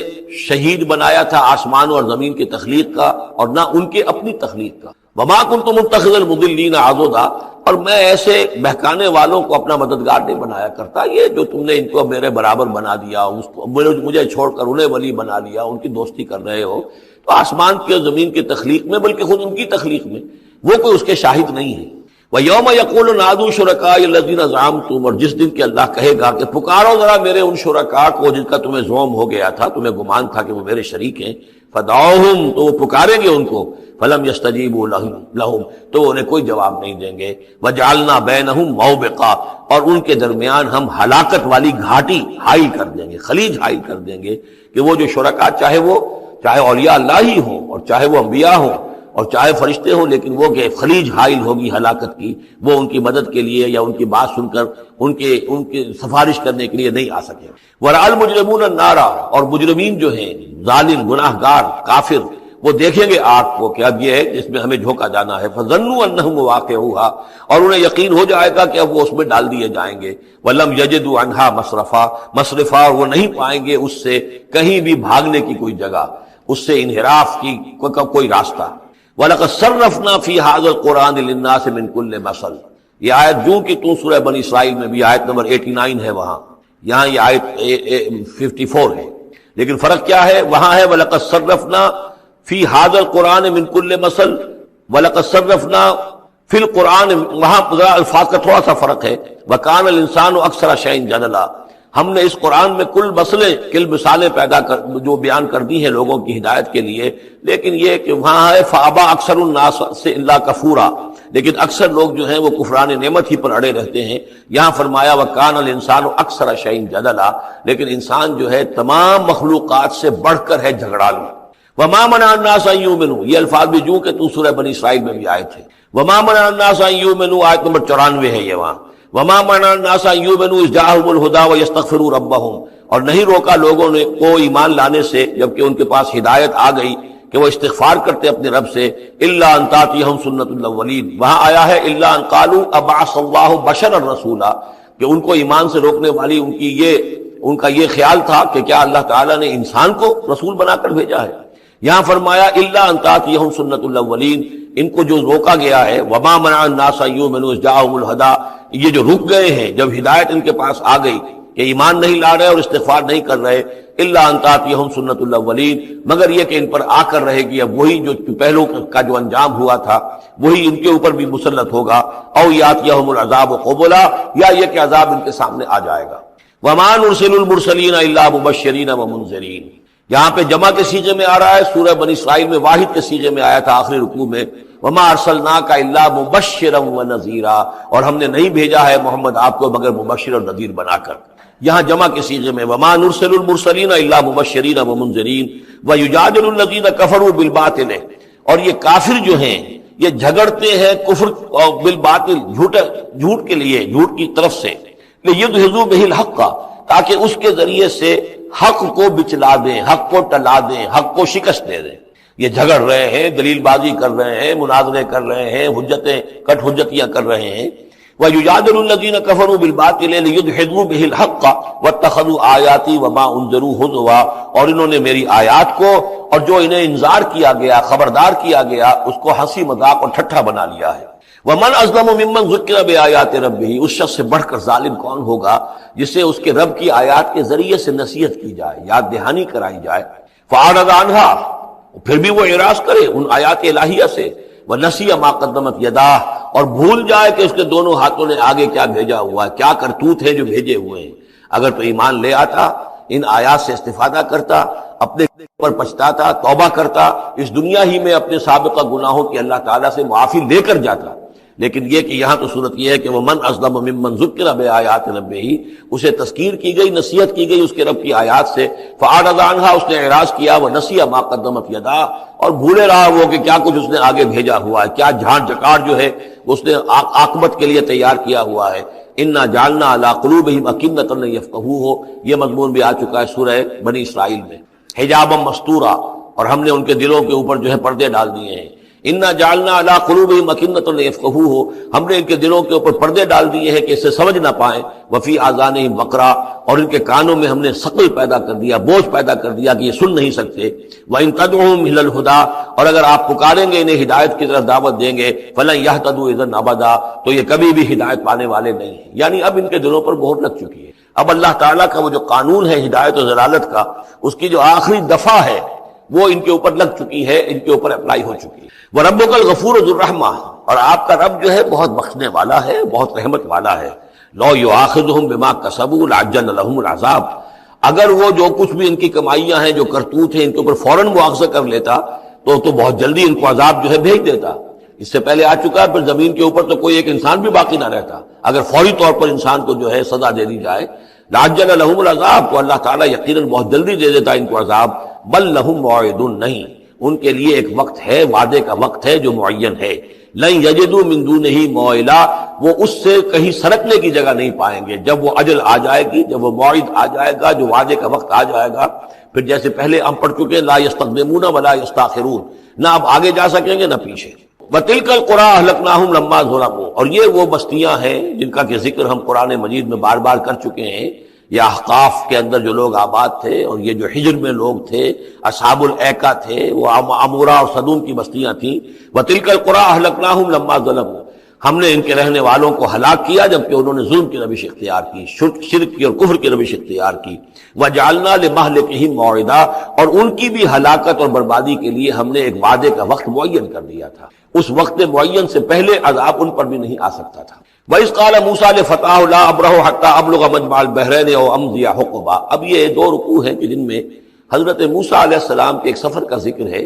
شہید بنایا تھا آسمان اور زمین کی تخلیق کا، اور نہ ان کے اپنی تخلیق کا۔ وما كنت متخذ المضلین عضدا، اور میں ایسے بہکانے والوں کو اپنا مددگار نہیں بنایا کرتا، یہ جو تم نے ان کو میرے برابر بنا دیا، اس کو مجھے چھوڑ کر انہیں ولی بنا لیا، ان کی دوستی کر رہے ہو، تو آسمان کی اور زمین کی تخلیق میں، بلکہ خود ان کی تخلیق میں وہ کوئی اس کے شاہد نہیں ہے۔ وَيَوْمَ يَقُولُ نَادُوا شُرَكَائِيَ الَّذِينَ زَعَمْتُمْ، اور جس دن کہ اللہ کہے گا کہ پکارو ذرا میرے ان شرکاء کو جن کا تمہیں زوم ہو گیا تھا، تمہیں گمان تھا کہ وہ میرے شریک ہیں، فَدَعُوهُمْ، تو وہ پکاریں گے ان کو، فَلَمْ يَسْتَجِيبُوا لَهُمْ، تو وہ انہیں کوئی جواب نہیں دیں گے۔ وَجَعَلْنَا بَيْنَهُمْ مَوْبِقًا، اور ان کے درمیان ہم ہلاکت والی گھاٹی حائل کر دیں گے، خلیج حائل کر دیں گے، کہ وہ جو شرکاء چاہے اولیاء اللہ ہی ہوں اور چاہے وہ انبیاء ہوں اور چاہے فرشتے ہوں، لیکن وہ کہ خلیج حائل ہوگی ہلاکت کی، وہ ان کی مدد کے لیے یا ان کی بات سن کر ان کے سفارش کرنے کے لیے نہیں آ سکے۔ وَرَأَى الْمُجْرِمُونَ النَّارَ، اور مجرمین جو ہیں، ظالم، گناہ گار، کافر، وہ دیکھیں گے آگ کو کہ اب یہ ہے جس میں ہمیں جھونکا جانا ہے۔ فَظَنُّوا أَنَّهُمْ وَاقِعُوهَا، اور انہیں یقین ہو جائے گا کہ اب وہ اس میں ڈال دیے جائیں گے۔ وَلَمْ يَجِدُوا عَنْهَا مَصْرِفًا، اور وہ نہیں پائیں گے اس سے کہیں بھی بھاگنے کی کوئی جگہ، اس سے انحراف کی کوئی راستہ۔ وَلَقَدْ صَرَّفْنَا فِي هَذَا الْقُرْآنِ لِلنَّاسِ مِنْ كُلِّ مَثَلٍ، یہ آیت جو کہ تو سورہ بنی اسرائیل میں بھی آیت نمبر 89 ہے، وہاں یہاں یہ آیت 54 ہے، لیکن فرق کیا ہے؟ وہاں ہے وَلَقَدْ صَرَّفْنَا فِي هَذَا الْقُرْآنِ مِنْ كُلِّ مَثَلٍ، وَلَقَدْ صَرَّفْنا فِي الْقُرْآنِ، وہاں ذرا الفاظ کا تھوڑا سا فرق ہے۔ وَكَانَ الْإِنسَانُ أَكْثَرَ شَيْءٍ جَدَلًا، ہم نے اس قرآن میں کل مسئلے، کل مثالیں پیدا جو بیان کر دی ہیں لوگوں کی ہدایت کے لیے، لیکن یہ کہ وہاں ہے فَأَبَى أَكْثَرُ النَّاسِ إِلَّا كَفُورًا، لیکن اکثر لوگ جو ہیں وہ کفران نعمت ہی پر اڑے رہتے ہیں۔ یہاں فرمایا وَكَانَ الْإِنسَانُ أَكْثَرَ شَيْءٍ جَدَلًا، لیکن انسان جو ہے تمام مخلوقات سے بڑھ کر ہے جھگڑالو۔ وَمَا مَنَعَ النَّاسَ أَن يُؤْمِنُوا، یہ الفاظ بھی جو کہ تو سورہ بنی اسرائیل میں بھی آئے تھے۔ وَمَا مَنَعَ النَّاسَ أَن يُؤْمِنُوا، آیت نمبر 94 ہے یہ وہاں۔ وَمَا مَنَعَ النَّاسَ أَن يُؤْمِنُوا إِذْ جَاءَهُمُ الْهُدَىٰ وَيَسْتَغْفِرُوا رَبَّهُمْ، اور نہیں روکا لوگوں نے کو ایمان لانے سے جبکہ ان کے پاس ہدایت آ گئی کہ وہ استغفار کرتے اپنے رب سے۔ إِلَّا أَن تَأْتِيَهُمْ سُنَّةُ الْأَوَّلِينَ، وہاں آیا ہے إِلَّا أَن قَالُوا أَبَعَثَ اللَّهُ بَشَرًا رَسُولًا، کہ ان کو ایمان سے روکنے والی ان کا یہ خیال تھا کہ کیا اللہ تعالیٰ نے انسان کو رسول بنا کر بھیجا ہے۔ یہاں فرمایا إِلَّا أَن تَأْتِيَهُمْ سُنَّةُ الْأَوَّلِينَ، ان کو جو روکا گیا ہے وَمَا مَنَعَ النَّاسَ أَن يُؤْمِنُوا إِذْ جَاءَهُمُ الْهُدَىٰ، یہ جو رک گئے ہیں جب ہدایت ان کے پاس آ گئی کہ ایمان نہیں لا رہے اور استغفار نہیں کر رہے، إِلَّا أَن تَأْتِيَهُمْ سُنَّةُ الْأَوَّلِينَ، مگر یہ کہ ان پر آ کر رہے گی اب وہی جو پہلو کا جو انجام ہوا تھا وہی ان کے اوپر بھی مسلط ہوگا۔ أَوْ يَأْتِيَهُمُ الْعَذَابُ قُبُلًا، یا یہ کہ عذاب ان کے سامنے آ جائے گا۔ وَمَا نُرْسِلُ الْمُرْسَلِينَ إِلَّا مُبَشِّرِينَ وَمُنذِرِينَ، یہاں پہ جمع کے سیغے میں آ رہا ہے، سورہ بنی اسرائیل میں واحد کے سیغے میں آیا تھا آخری رکوع میں، وَمَا أَرْسَلْنَاكَ إِلَّا مُبَشِّرًا وَنَذِيرًا، اور ہم نے نہیں بھیجا ہے محمد آپ کو مگر مبشر اور نذیر بنا کر۔ یہاں جمع کے سیغے میں وَمَا نُرْسِلُ الْمُرْسَلِينَ إِلَّا مُبَشِّرِينَ وَمُنذِرِينَ وَيُجَادِلُ الَّذِينَ كَفَرُوا بِالْبَاطِلِ، اور یہ کافر جو ہیں یہ جھگڑتے ہیں کفر اور بالباطل، جھوٹ کے لیے، جھوٹ کی طرف سے، لیدحضوا بہ الحق، تاکہ اس کے ذریعے سے حق کو بچلا دیں، حق کو ٹلا دیں، حق کو شکست دے دیں۔ یہ جھگڑ رہے ہیں، دلیل بازی کر رہے ہیں، مناظرے کر رہے ہیں، کٹ حجتیاں کر رہے ہیں۔ وَيُجَادِلُ الَّذِينَ كَفَرُوا بِالْبَاطِلِ لِيُدْحِضُوا بِهِ الْحَقَّ وَاتَّخَذُوا آيَاتِي وَمَا أُنذِرُوا هُزُوًا، اور انہوں نے میری آیات کو اور جو انہیں انذار کیا گیا، خبردار کیا گیا، اس کو ہنسی مذاق اور ٹھٹھا بنا لیا ہے۔ وَمَنْ أَظْلَمُ مِمَّنْ ذُكِّرَ بِآيَاتِ رَبِّهِ، اس شخص سے بڑھ کر ظالم کون ہوگا جسے اس کے رب کی آیات کے ذریعے سے نصیحت کی جائے، یاد دہانی کرائی جائے۔ فَأَعْرَضَ عَنْهَا، پھر بھی وہ اعراض کرے ان آیات الہیہ سے، وَنَسِيَ مَا قَدَّمَتْ يَدَاهُ، اور بھول جائے کہ اس کے دونوں ہاتھوں نے آگے کیا بھیجا ہوا ہے، کیا کرتوت ہے جو بھیجے ہوئے ہیں۔ اگر تو ایمان لے آتا، ان آیات سے استفادہ کرتا، اپنے پر پچھتاتا، توبہ کرتا، اس دنیا ہی میں اپنے سابقہ گناہوں کی اللہ تعالیٰ سے معافی لے کر جاتا۔ لیکن یہ کہ یہاں تو صورت یہ ہے کہ وَمَنْ أَظْلَمُ مِمَّنْ ذُكِّرَ بِآيَاتِ رَبِّهِ، اسے تذکیر کی گئی، نصیحت کی گئی اس کے رب کی آیات سے، فَأَعْرَضَ عَنْهَا، اس نے اعراض کیا، وَنَسِيَ مَا قَدَّمَتْ يَدَاهُ، اور بھولے رہا وہ کہ کیا کچھ اس نے آگے بھیجا ہوا ہے، کیا جھانٹ جکاڑ جو ہے اس نے عاقبت کے لیے تیار کیا ہوا ہے۔ اِنَّا جَعَلْنَا عَلَىٰ قُلُوبِهِمْ أَكِنَّةً أَن يَفْقَهُوهُ، یہ مضمون بھی آ چکا ہے سورہ بنی اسرائیل میں۔ حجابا مستورا، اور ہم نے ان کے دلوں کے اوپر جو ہے پردے ڈال دیے ہیں۔ اِنَّا جَعَلْنَا عَلَىٰ قُلُوبِهِمْ أَكِنَّةً أَن يَفْقَهُوهُ، ہم نے ان کے دلوں کے اوپر پردے ڈال دیے ہیں کہ اسے سمجھ نہ پائیں۔ وَفِي آذَانِهِمْ وَقْرًا، اور ان کے کانوں میں ہم نے ثقل پیدا کر دیا، بوجھ پیدا کر دیا کہ یہ سن نہیں سکتے۔ وَإِن تَدْعُوهُمْ إِلَى الْهُدَىٰ، اور اگر آپ پکاریں گے انہیں ہدایت کی طرف دعوت دیں گے، فَلَن يَهْتَدُوا إِذًا أَبَدًا، تو یہ کبھی بھی ہدایت پانے والے نہیں ہیں۔ یعنی اب ان کے دلوں پر مہر لگ چکی ہے۔ اب اللہ تعالیٰ کا وہ جو قانون ہے ہدایت و ضلالت کا، اس کی جو آخری دفعہ ہے وہ ان کے اوپر لگ چکی ہے، ان کے اوپر اپلائی ہو چکی ہے۔ وَرَبُّكَ الْغَفُورُ ذُو الرَّحْمَةِ، اور آپ کا رب جو ہے بہت بخشنے والا ہے، بہت رحمت والا ہے۔ لَوْ يُؤَاخِذُهُم بِمَا كَسَبُوا لَعَجَّلَ لَهُمُ الْعَذَابَ، اگر وہ جو کچھ بھی ان کی کمائیاں ہیں، جو کرتوت ہیں، ان کے اوپر فوراً مواخذہ کر لیتا تو بہت جلدی ان کو عذاب جو ہے بھیج دیتا۔ اس سے پہلے آ چکا ہے، پھر زمین کے اوپر تو کوئی ایک انسان بھی باقی نہ رہتا اگر فوری طور پر انسان کو جو ہے سزا دے دی جائے۔ لَعَجَّلَ لَهُمُ الْعَذَابَ، تو اللہ تعالیٰ یقیناً بہت جلدی دے دیتا ان کو عذاب۔ بل لَهُم مَوْعِدٌ، نہیں، ان کے لیے ایک وقت ہے، وعدے کا وقت ہے جو معین ہے۔ لَن يَجِدُوا مِن دُونِهِ مَوْعِلًا، وہ اس سے کہیں سرکنے کی جگہ نہیں پائیں گے۔ جب وہ اجل آ جائے گی، جب وہ موعد آ جائے گا، جو وعدے کا وقت آ جائے گا، پھر جیسے پہلے ہم پڑھ چکے لا يستقدمون ولا يستاخرون، نہ اب آگے جا سکیں گے نہ پیچھے۔ وَتِلْكَ الْقُرَىٰ أَهْلَكْنَاهُمْ لَمَّا ظَلَمُوا، اور یہ وہ بستیاں ہیں جن کا کہ ذکر ہم قرآن مجید میں بار بار کر چکے ہیں۔ یہ احقاف کے اندر جو لوگ آباد تھے، اور یہ جو حجر میں لوگ تھے، اصحاب الایکا تھے، وہ عمورہ اور صدوم کی بستیاں تھیں۔ وَتِلْكَ الْقُرَىٰ أَهْلَكْنَاهُمْ لَمَّا ظَلَمُوا، ہم نے ان کے رہنے والوں کو ہلاک کیا جبکہ انہوں نے ظلم کی روش اختیار کی، شرک کی اور کفر کی روش اختیار کی۔ وَجَعَلْنَا لِمَهْلِكِهِمْ مَوْعِدًا، اور ان کی بھی ہلاکت اور بربادی کے لیے ہم نے ایک وعدے کا وقت معین کر دیا تھا، اس وقت معین سے پہلے عذاب ان پر بھی نہیں آ سکتا تھا۔ وَإِذْ قَالَ مُوسَىٰ لِفَتَاهُ لَا أَبْرَحُ حَتَّىٰ أَبْلُغَ مَجْمَعَ الْبَحْرَيْنِ أَوْ أَمْضِيَ حُقُبًا، اب یہ دو رکوع ہیں کہ جن میں حضرت موسیٰ علیہ السلام کے ایک سفر کا ذکر ہے۔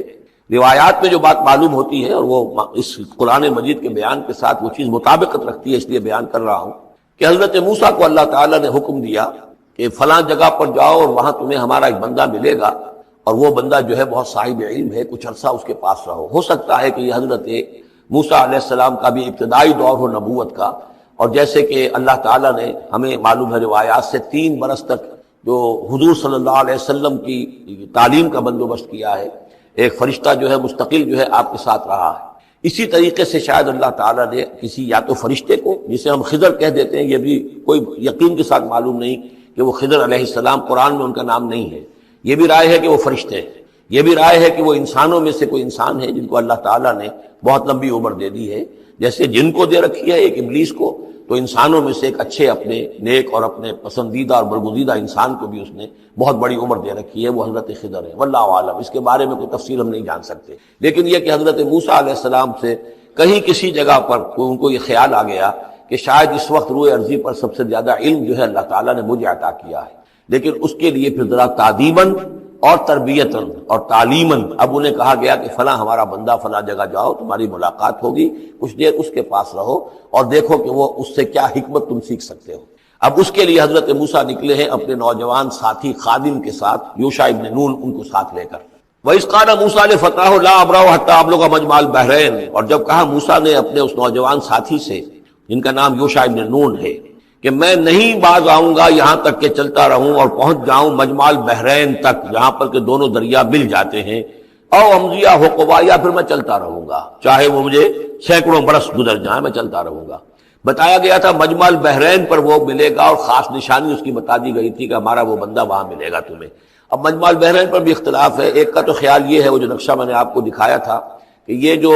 روایات میں جو بات معلوم ہوتی ہے، اور وہ اس قرآن مجید کے بیان کے ساتھ وہ چیز مطابقت رکھتی ہے، اس لیے بیان کر رہا ہوں کہ حضرت موسیٰ کو اللہ تعالیٰ نے حکم دیا کہ فلاں جگہ پر جاؤ اور وہاں تمہیں ہمارا ایک بندہ ملے گا، اور وہ بندہ جو ہے بہت صاحب علم ہے، کچھ عرصہ اس کے پاس رہو۔ ہو سکتا ہے کہ یہ حضرت موسیٰ علیہ السلام کا بھی ابتدائی دور ہو نبوت کا، اور جیسے کہ اللہ تعالیٰ نے ہمیں معلوم ہے روایات سے 3 برس تک جو حضور صلی اللہ علیہ وسلم کی تعلیم کا بندوبست کیا ہے، ایک فرشتہ جو ہے مستقل جو ہے آپ کے ساتھ رہا ہے۔ اسی طریقے سے شاید اللہ تعالیٰ نے کسی یا تو فرشتے کو، جسے ہم خضر کہہ دیتے ہیں، یہ بھی کوئی یقین کے ساتھ معلوم نہیں کہ وہ خضر علیہ السلام، قرآن میں ان کا نام نہیں ہے، یہ بھی رائے ہے کہ وہ فرشتے ہیں، یہ بھی رائے ہے کہ وہ انسانوں میں سے کوئی انسان ہے جن کو اللہ تعالیٰ نے بہت لمبی عمر دے دی ہے، جیسے جن کو دے رکھی ہے ایک ابلیس کو، تو انسانوں میں سے ایک اچھے اپنے نیک اور اپنے پسندیدہ اور برگزیدہ انسان کو بھی اس نے بہت بڑی عمر دے رکھی ہے، وہ حضرت خضر ہے۔ واللہ عالم، اس کے بارے میں کوئی تفصیل ہم نہیں جان سکتے، لیکن یہ کہ حضرت موسیٰ علیہ السلام سے کہیں کسی جگہ پر ان کو یہ خیال آ گیا کہ شاید اس وقت روئے ارضی پر سب سے زیادہ علم جو ہے اللہ تعالیٰ نے مجھے عطا کیا ہے، لیکن اس کے لیے پھر ذرا تعدیباً اور تربیتاً اور تعلیماً اب انہیں کہا گیا کہ فلاں ہمارا بندہ فلاں جگہ جاؤ، تمہاری ملاقات ہوگی، کچھ دیر اس کے پاس رہو اور دیکھو کہ وہ اس سے کیا حکمت تم سیکھ سکتے ہو۔ اب اس کے لیے حضرت موسیٰ نکلے ہیں اپنے نوجوان ساتھی خادم کے ساتھ، یوشع ابن نون ان کو ساتھ لے کر۔ وَإِذْ قَالَ مُوسَىٰ لِفَتَاهُ لَا أَبْرَحُ حَتَّىٰ أَبْلُغَ مَجْمَعَ الْبَحْرَيْنِ، اور جب کہا موسیٰ نے اپنے اس نوجوان ساتھی سے جن کا نام یوشع ابن نون ہے کہ میں نہیں باز آؤں گا یہاں تک کہ چلتا رہوں اور پہنچ جاؤں مجمع البحرین تک، جہاں پر کہ دونوں دریا مل جاتے ہیں، او امضیہ حقبا، یا پھر میں چلتا رہوں گا چاہے وہ مجھے سینکڑوں برس گزر جائیں، میں چلتا رہوں گا۔ بتایا گیا تھا مجمع البحرین پر وہ ملے گا، اور خاص نشانی اس کی بتا دی گئی تھی کہ ہمارا وہ بندہ وہاں ملے گا تمہیں۔ اب مجمع البحرین پر بھی اختلاف ہے، ایک کا تو خیال یہ ہے، وہ جو نقشہ میں نے آپ کو دکھایا تھا، کہ یہ جو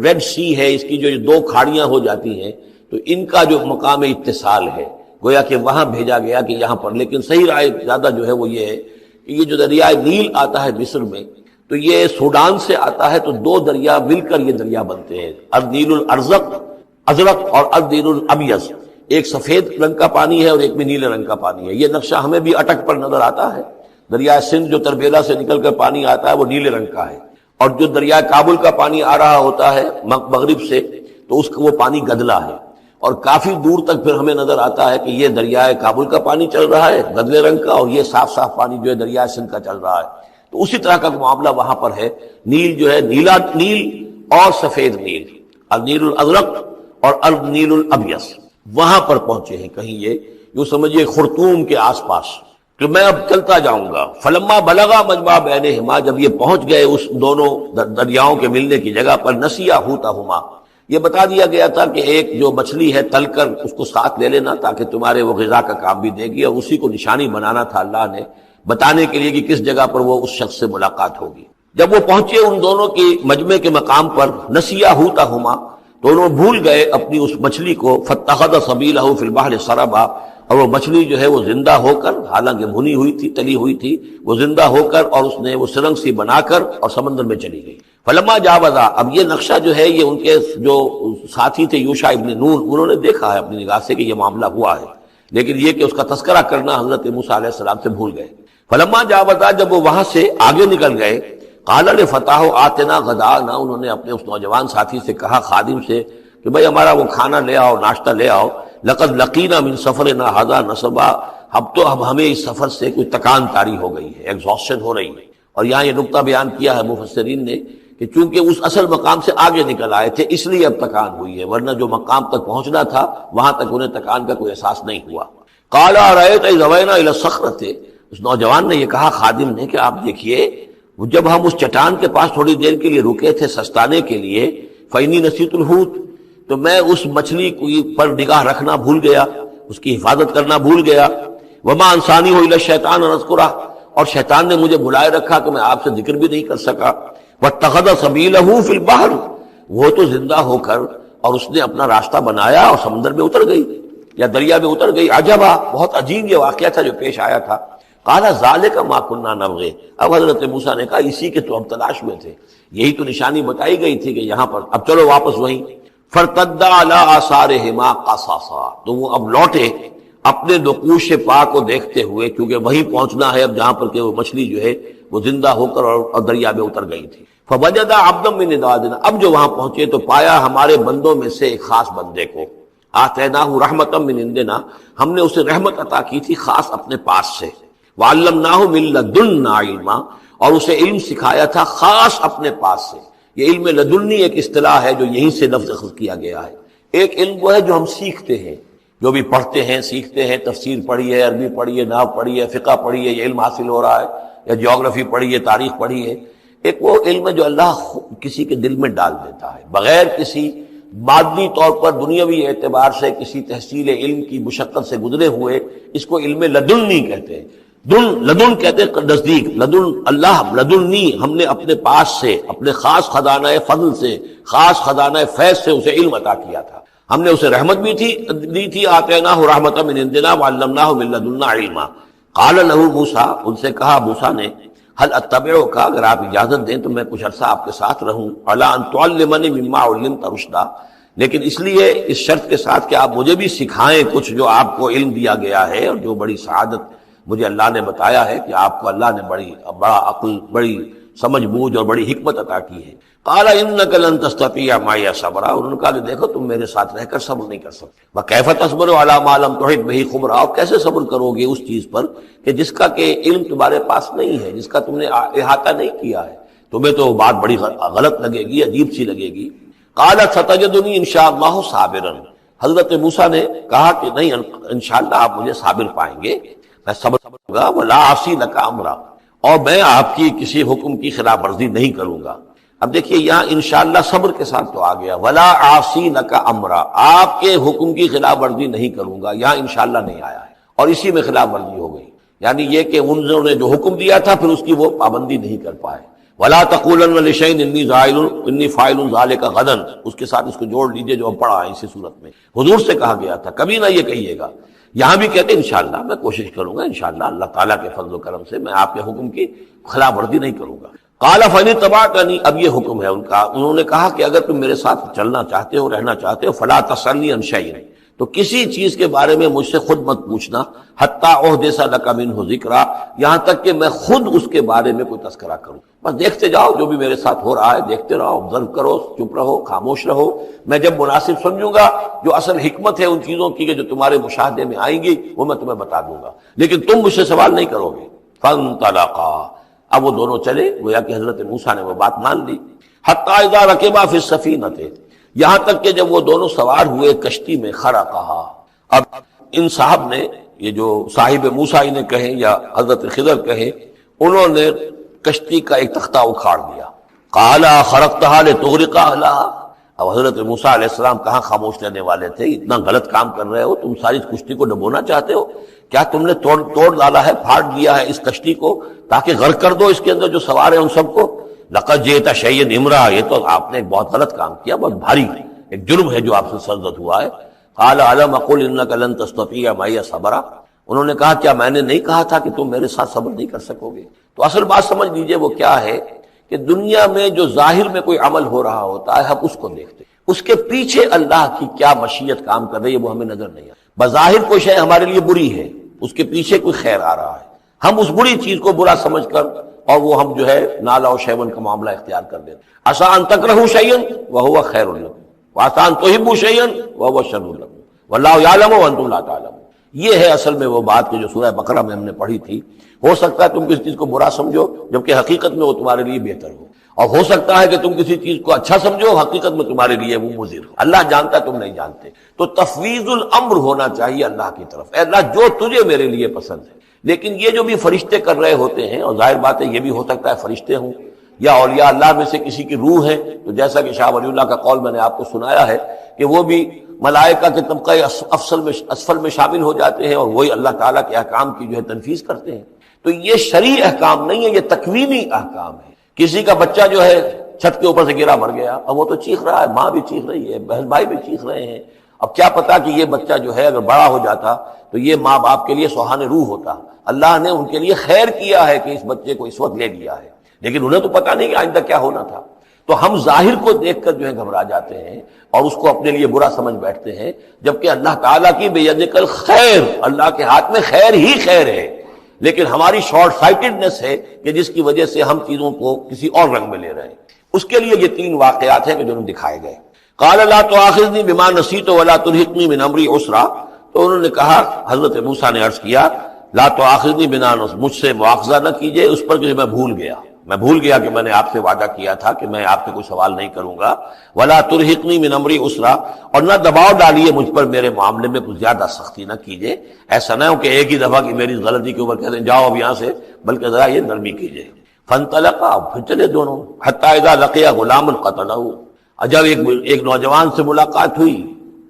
ریڈ سی ہے، اس کی جو دو کھاڑیاں ہو جاتی ہیں، تو ان کا جو مقام اتصال ہے گویا کہ وہاں بھیجا گیا کہ یہاں پر، لیکن صحیح رائے زیادہ جو ہے وہ یہ ہے کہ یہ جو دریائے نیل آتا ہے مصر میں، تو یہ سوڈان سے آتا ہے، تو دو دریا مل کر یہ دریا بنتے ہیں، النیل الازرق اور النیل الابیض، ایک سفید رنگ کا پانی ہے اور ایک میں نیلے رنگ کا پانی ہے۔ یہ نقشہ ہمیں بھی اٹک پر نظر آتا ہے، دریائے سندھ جو تربیلا سے نکل کر پانی آتا ہے وہ نیلے رنگ کا ہے، اور جو دریائے کابل کا پانی آ رہا ہوتا ہے مغرب سے، تو اس کا وہ پانی گدلا ہے، اور کافی دور تک پھر ہمیں نظر آتا ہے کہ یہ دریائے کابل کا پانی چل رہا ہے گدلے رنگ کا، اور یہ صاف صاف پانی جو ہے دریائے سندھ کا چل رہا ہے۔ تو اسی طرح کا معاملہ وہاں پر ہے، نیل جو ہے نیلا نیل اور سفید نیل، النیل الازرق اور النیل الابیض، وہاں پر پہنچے ہیں کہیں یہ یوں سمجھیے خرطوم کے آس پاس، کہ میں اب چلتا جاؤں گا۔ فلما بلغا مجمع بینہما، جب یہ پہنچ گئے اس دونوں دریاؤں کے ملنے کی جگہ پر، نسیا حوتہما، یہ بتا دیا گیا تھا کہ ایک جو مچھلی ہے تل کر اس کو ساتھ لے لینا تاکہ تمہارے وہ غذا کا کام بھی دے گی، اور اسی کو نشانی بنانا تھا اللہ نے بتانے کے لیے کہ کس جگہ پر وہ اس شخص سے ملاقات ہوگی۔ جب وہ پہنچے ان دونوں کی مجمع کے مقام پر، نسیا حوتہما، دونوں بھول گئے اپنی اس مچھلی کو، فاتخذ سبیلہ فی البحر سربا، اور وہ مچھلی جو ہے وہ زندہ ہو کر، حالانکہ بھنی ہوئی تھی تلی ہوئی تھی، وہ زندہ ہو کر اور اس نے وہ سرنگ سی بنا کر اور سمندر میں چلی گئی۔ فلما جاوزا، اب یہ نقشہ جو ہے یہ ان کے جو ساتھی تھے یوشع ابن نون، انہوں نے دیکھا ہے اپنی نگاہ سے کہ یہ معاملہ ہوا ہے، لیکن یہ کہ اس کا تذکرہ کرنا حضرت موسیٰ علیہ السلام سے بھول گئے۔ فلما جاوزا، جب وہ وہاں سے آگے نکل گئے، قال لفتاہ آتنا غداءنا، انہوں نے اپنے اس نوجوان ساتھی سے کہا، خادم سے، کہ بھائی ہمارا وہ کھانا لے آؤ، ناشتہ لے آؤ، لقد لقینا من سفرنا ھذا نصبا، اب ہمیں اس سفر سے کوئی تکان طاری ہو گئی ہے، ایگزاسشن ہو رہی ہے۔ اور یہاں یہ نقطہ بیان کیا ہے مفسرین نے کہ چونکہ اس اصل مقام سے آگے نکل آئے تھے اس لیے اب تکان ہوئی ہے، ورنہ جو مقام تک پہنچنا تھا وہاں تک انہیں تکان کا کوئی احساس نہیں ہوا۔ قال ارأيت إذ أوينا إلى الصخرة، اس نوجوان نے یہ کہا خادم نے کہ آپ دیکھیے جب ہم اس چٹان کے پاس تھوڑی دیر کے لیے رکے تھے سستانے کے لیے، فإني نسيت الحوت، تو میں اس مچھلی پر نگاہ رکھنا بھول گیا، اس کی حفاظت کرنا بھول گیا۔ وما انسانیہ الا الشیطان ان اذکرہ، اور شیطان نے مجھے بلائے رکھا کہ میں آپ سے ذکر بھی نہیں کر سکا۔ واتخذ سبیلہ فی البحر، وہ تو زندہ ہو کر اور اس نے اپنا راستہ بنایا اور سمندر میں اتر گئی یا دریا میں اتر گئی۔ عجبا، بہت عجیب یہ واقعہ تھا جو پیش آیا تھا۔ قال ذالک ما کنا نبغی، اب حضرت موسیٰ نے کہا اسی کے تو ہم تلاش میں تھے، یہی تو نشانی بتائی گئی تھی کہ یہاں پر، اب چلو واپس وہیں۔ فارتدا علی آثارہما قصصا، تو وہ اب لوٹے اپنے نقوش پا کو دیکھتے ہوئے، کیونکہ وہیں پہنچنا ہے اب جہاں پر کہ وہ مچھلی جو ہے وہ زندہ ہو کر اور دریا میں اتر گئی تھی۔ فوجد عبدا من عبادنا، اب جو وہاں پہنچے تو پایا ہمارے بندوں میں سے ایک خاص بندے کو، آتیناہ رحمتا من عندنا، ہم نے اسے رحمت عطا کی تھی خاص اپنے پاس سے، وعلمناہ من لدنا علما، اور اسے علم سکھایا تھا خاص اپنے پاس سے۔ یہ علم لدنی ایک اصطلاح ہے جو یہیں سے لفظ اخذ کیا گیا ہے۔ ایک علم وہ ہے جو ہم سیکھتے ہیں، جو بھی پڑھتے ہیں سیکھتے ہیں، تفسیر پڑھی ہے، عربی پڑھی ہے، نحو پڑھی ہے، فقہ پڑھی ہے، یہ علم حاصل ہو رہا ہے، یا جیوگرافی پڑھی ہے، تاریخ پڑھی ہے۔ ایک وہ علم ہے جو اللہ کسی کے دل میں ڈال دیتا ہے بغیر کسی مادی طور پر دنیاوی اعتبار سے کسی تحصیل علم کی مشقت سے گزرے ہوئے، اس کو علم لدنی کہتے ہیں۔ لدن کہتے ہیں نزدیک، لدن اللہ، لدنی ہم نے اپنے پاس سے، اپنے خاص خزانہ فضل سے، خاص خزانہ فیض سے اسے علم عطا کیا تھا۔ ہم نے اسے رحمت بھی دی تھی، آتیناہ رحمتا من عندنا وعلمناہ من لدنا علما۔ قال لہ موسیٰ، ان سے کہا موسیٰ نے، هل اتبعک، اگر آپ اجازت دیں تو میں کچھ عرصہ آپ کے ساتھ رہوں، علی ان تعلمنی مما علمت رشدا، لیکن اس لیے اس شرط کے ساتھ کہ آپ مجھے بھی سکھائیں کچھ جو آپ کو علم دیا گیا ہے، اور جو بڑی سعادت مجھے اللہ نے بتایا ہے کہ آپ کو اللہ نے بڑا عقل، بڑی سمجھ بوجھ اور بڑی حکمت عطا کی ہے۔ قال انک لن تستطیع معی صبرا، انہوں نے کہا کہ دیکھو تم میرے ساتھ رہ کر صبر نہیں کر سکتے۔ وکیف تصبر علی ما لم تحط بہ خبرا، اور کیسے صبر کرو گے اس چیز پر کہ جس کا کہ علم تمہارے پاس نہیں ہے، جس کا تم نے احاطہ نہیں کیا ہے، تمہیں تو بات بڑی غلط لگے گی، عجیب سی لگے گی۔ قال ستجدنی انشاءاللہ صابرا، حضرت موسیٰ نے کہا کہ نہیں انشاءاللہ آپ مجھے صابر پائیں گے، میں صبر کروں گا، ولا اعصی لک امرا، اور میں آپ کی کسی حکم کی خلاف ورزی نہیں کروں گا۔ اب دیکھیے یہاں انشاءاللہ صبر کے ساتھ تو آ گیا، ولا اعصی لک امرا، آپ کے حکم کی خلاف ورزی نہیں کروں گا، یہاں انشاءاللہ نہیں آیا ہے، اور اسی میں خلاف ورزی ہو گئی، یعنی یہ کہ انہوں نے جو حکم دیا تھا پھر اس کی وہ پابندی نہیں کر پائے۔ ولا تقولن لشیء انی فاعل ذلک غدا، اس کے ساتھ اس کو جوڑ لیجئے جو ہم پڑھا ہے اسی صورت میں، حضور سے کہا گیا تھا کبھی نہ یہ کہیے گا، یہاں بھی کہتے ہیں انشاءاللہ میں کوشش کروں گا، انشاءاللہ اللہ تعالیٰ کے فضل و کرم سے میں آپ کے حکم کی خلاف ورزی نہیں کروں گا۔ قال فإن اتبعتنی، اب یہ حکم ہے ان کا، انہوں نے کہا کہ اگر تم میرے ساتھ چلنا چاہتے ہو، رہنا چاہتے ہو، فلا تسألنی عن شیء، تو کسی چیز کے بارے میں مجھ سے خود مت پوچھنا، حتی احدث لک منہ ذکرا، یہاں تک کہ میں خود اس کے بارے میں کوئی تذکرہ کروں، بس دیکھتے جاؤ جو بھی میرے ساتھ ہو رہا ہے، دیکھتے رہو، آبزرو کرو، چپ رہو، خاموش رہو، میں جب مناسب سمجھوں گا جو اصل حکمت ہے ان چیزوں کی کہ جو تمہارے مشاہدے میں آئیں گی وہ میں تمہیں بتا دوں گا، لیکن تم مجھ سے سوال نہیں کرو گے۔ فانطلقا، اب وہ دونوں چلے، گویا کہ حضرت موسیٰ نے وہ بات مان لی۔ حتی اذا رکبا فی السفینۃ، یہاں تک کہ جب وہ دونوں سوار ہوئے کشتی میں، خرقہا، اب ان صاحب نے، یہ جو صاحب موسیٰ انہیں کہیں یا حضرت خضر کہیں، انہوں نے کشتی کا ایک تختہ اکھاڑ دیا۔ قال خرقتها لتغرق اهلها، اب حضرت موسیٰ علیہ السلام کہاں خاموش رہنے والے تھے، اتنا غلط کام کر رہے ہو، تم ساری اس کشتی کو ڈبونا چاہتے ہو، کیا تم نے توڑ ڈالا ہے، پھاڑ دیا ہے اس کشتی کو تاکہ غرق کر دو اس کے اندر جو سوار ہیں ان سب کو؟ لقد جئت شیئا امرا، یہ تو آپ نے ایک بہت غلط کام کیا، بہت بھاری ایک جرم ہے جو آپ سے سرزد ہوا ہے۔ قال الم اقل انک لن تستطیع معی صبرا، انہوں نے کہا کیا میں نے نہیں کہا تھا کہ تم میرے ساتھ صبر نہیں کر سکو گے؟ تو اصل بات سمجھ لیجئے وہ کیا ہے کہ دنیا میں جو ظاہر میں کوئی عمل ہو رہا ہوتا ہے ہم اس کو دیکھتے ہیں، اس کے پیچھے اللہ کی کیا مشیت کام کر رہی ہے وہ ہمیں نظر نہیں آتا۔ بظاہر کوئی شے ہمارے لیے بری ہے، اس کے پیچھے کوئی خیر آ رہا ہے، ہم اس بری چیز کو برا سمجھ کر اور وہ ہم جو ہے نالا و شیون کا معاملہ اختیار کر دیتے ہیں۔ عسیٰ ان تکرہوا شیئا وہو خیر لکم وعسیٰ ان تحبوا شیئا وہو شر لکم واللہ یعلم وانتم لا تعلمون، یہ ہے اصل میں وہ بات کہ جو سورہ بقرہ میں ہم نے پڑھی تھی۔ ہو سکتا ہے تم کسی چیز کو برا سمجھو جبکہ حقیقت میں وہ تمہارے لیے بہتر ہو، اور ہو سکتا ہے کہ تم کسی چیز کو اچھا سمجھو، حقیقت میں تمہارے لیے وہ مضر ہو، اللہ جانتا ہے تم نہیں جانتے۔ تو تفویض الامر ہونا چاہیے اللہ کی طرف، اے اللہ جو تجھے میرے لیے پسند ہے۔ لیکن یہ جو بھی فرشتے کر رہے ہوتے ہیں، اور ظاہر بات ہے یہ بھی ہو سکتا ہے فرشتے ہوں یا اولیاء اللہ میں سے کسی کی روح ہے، تو جیسا کہ شاہ ولی اللہ کا قول میں نے آپ کو سنایا ہے کہ وہ بھی ملائکہ کے طبقہ اسفل میں شامل ہو جاتے ہیں اور وہی اللہ تعالیٰ کے احکام کی جو ہے تنفیذ کرتے ہیں۔ تو یہ شرعی احکام نہیں ہے، یہ تکوینی احکام ہے۔ کسی کا بچہ جو ہے چھت کے اوپر سے گرا مر گیا، اب وہ تو چیخ رہا ہے، ماں بھی چیخ رہی ہے، بہن بھائی بھی چیخ رہے ہیں، اب کیا پتا کہ یہ بچہ جو ہے اگر بڑا ہو جاتا تو یہ ماں باپ کے لیے سوہان روح ہوتا۔ اللہ نے ان کے لیے خیر کیا ہے کہ اس بچے کو اس وقت لے لیا ہے، لیکن انہیں تو پتا نہیں کہ آئندہ کیا ہونا تھا۔ تو ہم ظاہر کو دیکھ کر جو ہے گھبرا جاتے ہیں اور اس کو اپنے لیے برا سمجھ بیٹھتے ہیں، جبکہ اللہ تعالیٰ کی بیدک الخیر، اللہ کے ہاتھ میں خیر ہی خیر ہے، لیکن ہماری شارٹ سائٹڈنس ہے کہ جس کی وجہ سے ہم چیزوں کو کسی اور رنگ میں لے رہے ہیں۔ اس کے لیے یہ تین واقعات ہیں کہ جو انہوں نے دکھائے گئے۔ قال لا تؤاخذنی بما نسیت ولا ترهقنی من امری عسرا، تو انہوں نے کہا، حضرت موسیٰ نے عرض کیا لا تؤاخذنی بما نسیت، مجھ سے مواخذہ نہ کیجئے اس پر کہ میں بھول گیا کہ میں نے آپ سے وعدہ کیا تھا کہ میں آپ سے کوئی سوال نہیں کروں گا، ولا ترهقنی من امری عسرا، اور نہ دباؤ ڈالیے مجھ پر میرے معاملے میں کچھ زیادہ سختی نہ کیجئے، ایسا نہ ہو کہ ایک ہی دفعہ کی میری غلطی کے اوپر کہتے ہیں جاؤ اب یہاں سے، بلکہ ذرا یہ نرمی کیجئے۔ فانطلقا، پھر چلے دونوں، حتی اذا لقیا غلاما قتلہ، جب ایک نوجوان سے ملاقات ہوئی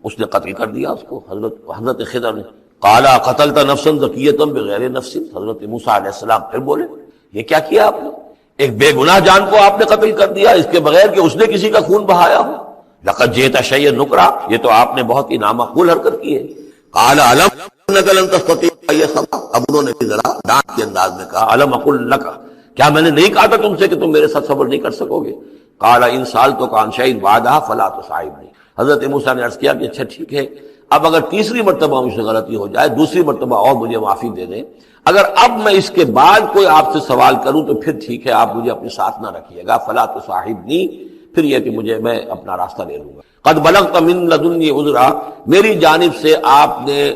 اس نے قتل کر دیا اس کو، حضرت خضر نے۔ قال قتلت نفسا زکیۃ بغیر نفس، حضرت موسیٰ علیہ السلام پھر بولے یہ کیا کیا آپ نے، ایک بے گناہ جان کو آپ نے قتل کر دیا اس کے بغیر کہ اس نے کسی کا خون بہایا ہو۔ لقد جئت شیئا نکرا، یہ تو آپ نے بہت ہی نامعقول حرکت کی ہے۔ قال الم انک لن تستطیع معی صبرا، اب انہوں نے ذرا ڈانٹ کے انداز میں کہا الم اقل لک، کیا میں نے نہیں کہا تھا تم سے کہ تم میرے ساتھ صبر نہیں کر سکو گے؟ قال ان سالتک عن شیء بعدها فلا تصاحبنی، حضرت موسیٰ نے عرض کیا کہ اچھا ٹھیک ہے، اب اگر تیسری مرتبہ مجھ سے غلطی ہو جائے، دوسری مرتبہ اور مجھے معافی دے دیں، اگر اب میں اس کے بعد کوئی آپ سے سوال کروں تو پھر ٹھیک ہے، آپ مجھے اپنے ساتھ نہ رکھیے گا، فلا تصاحبنی، پھر یہ کہ میں اپنا راستہ لے لوں گا۔ قد بلغت من لدنی عذرا، میری جانب سے آپ نے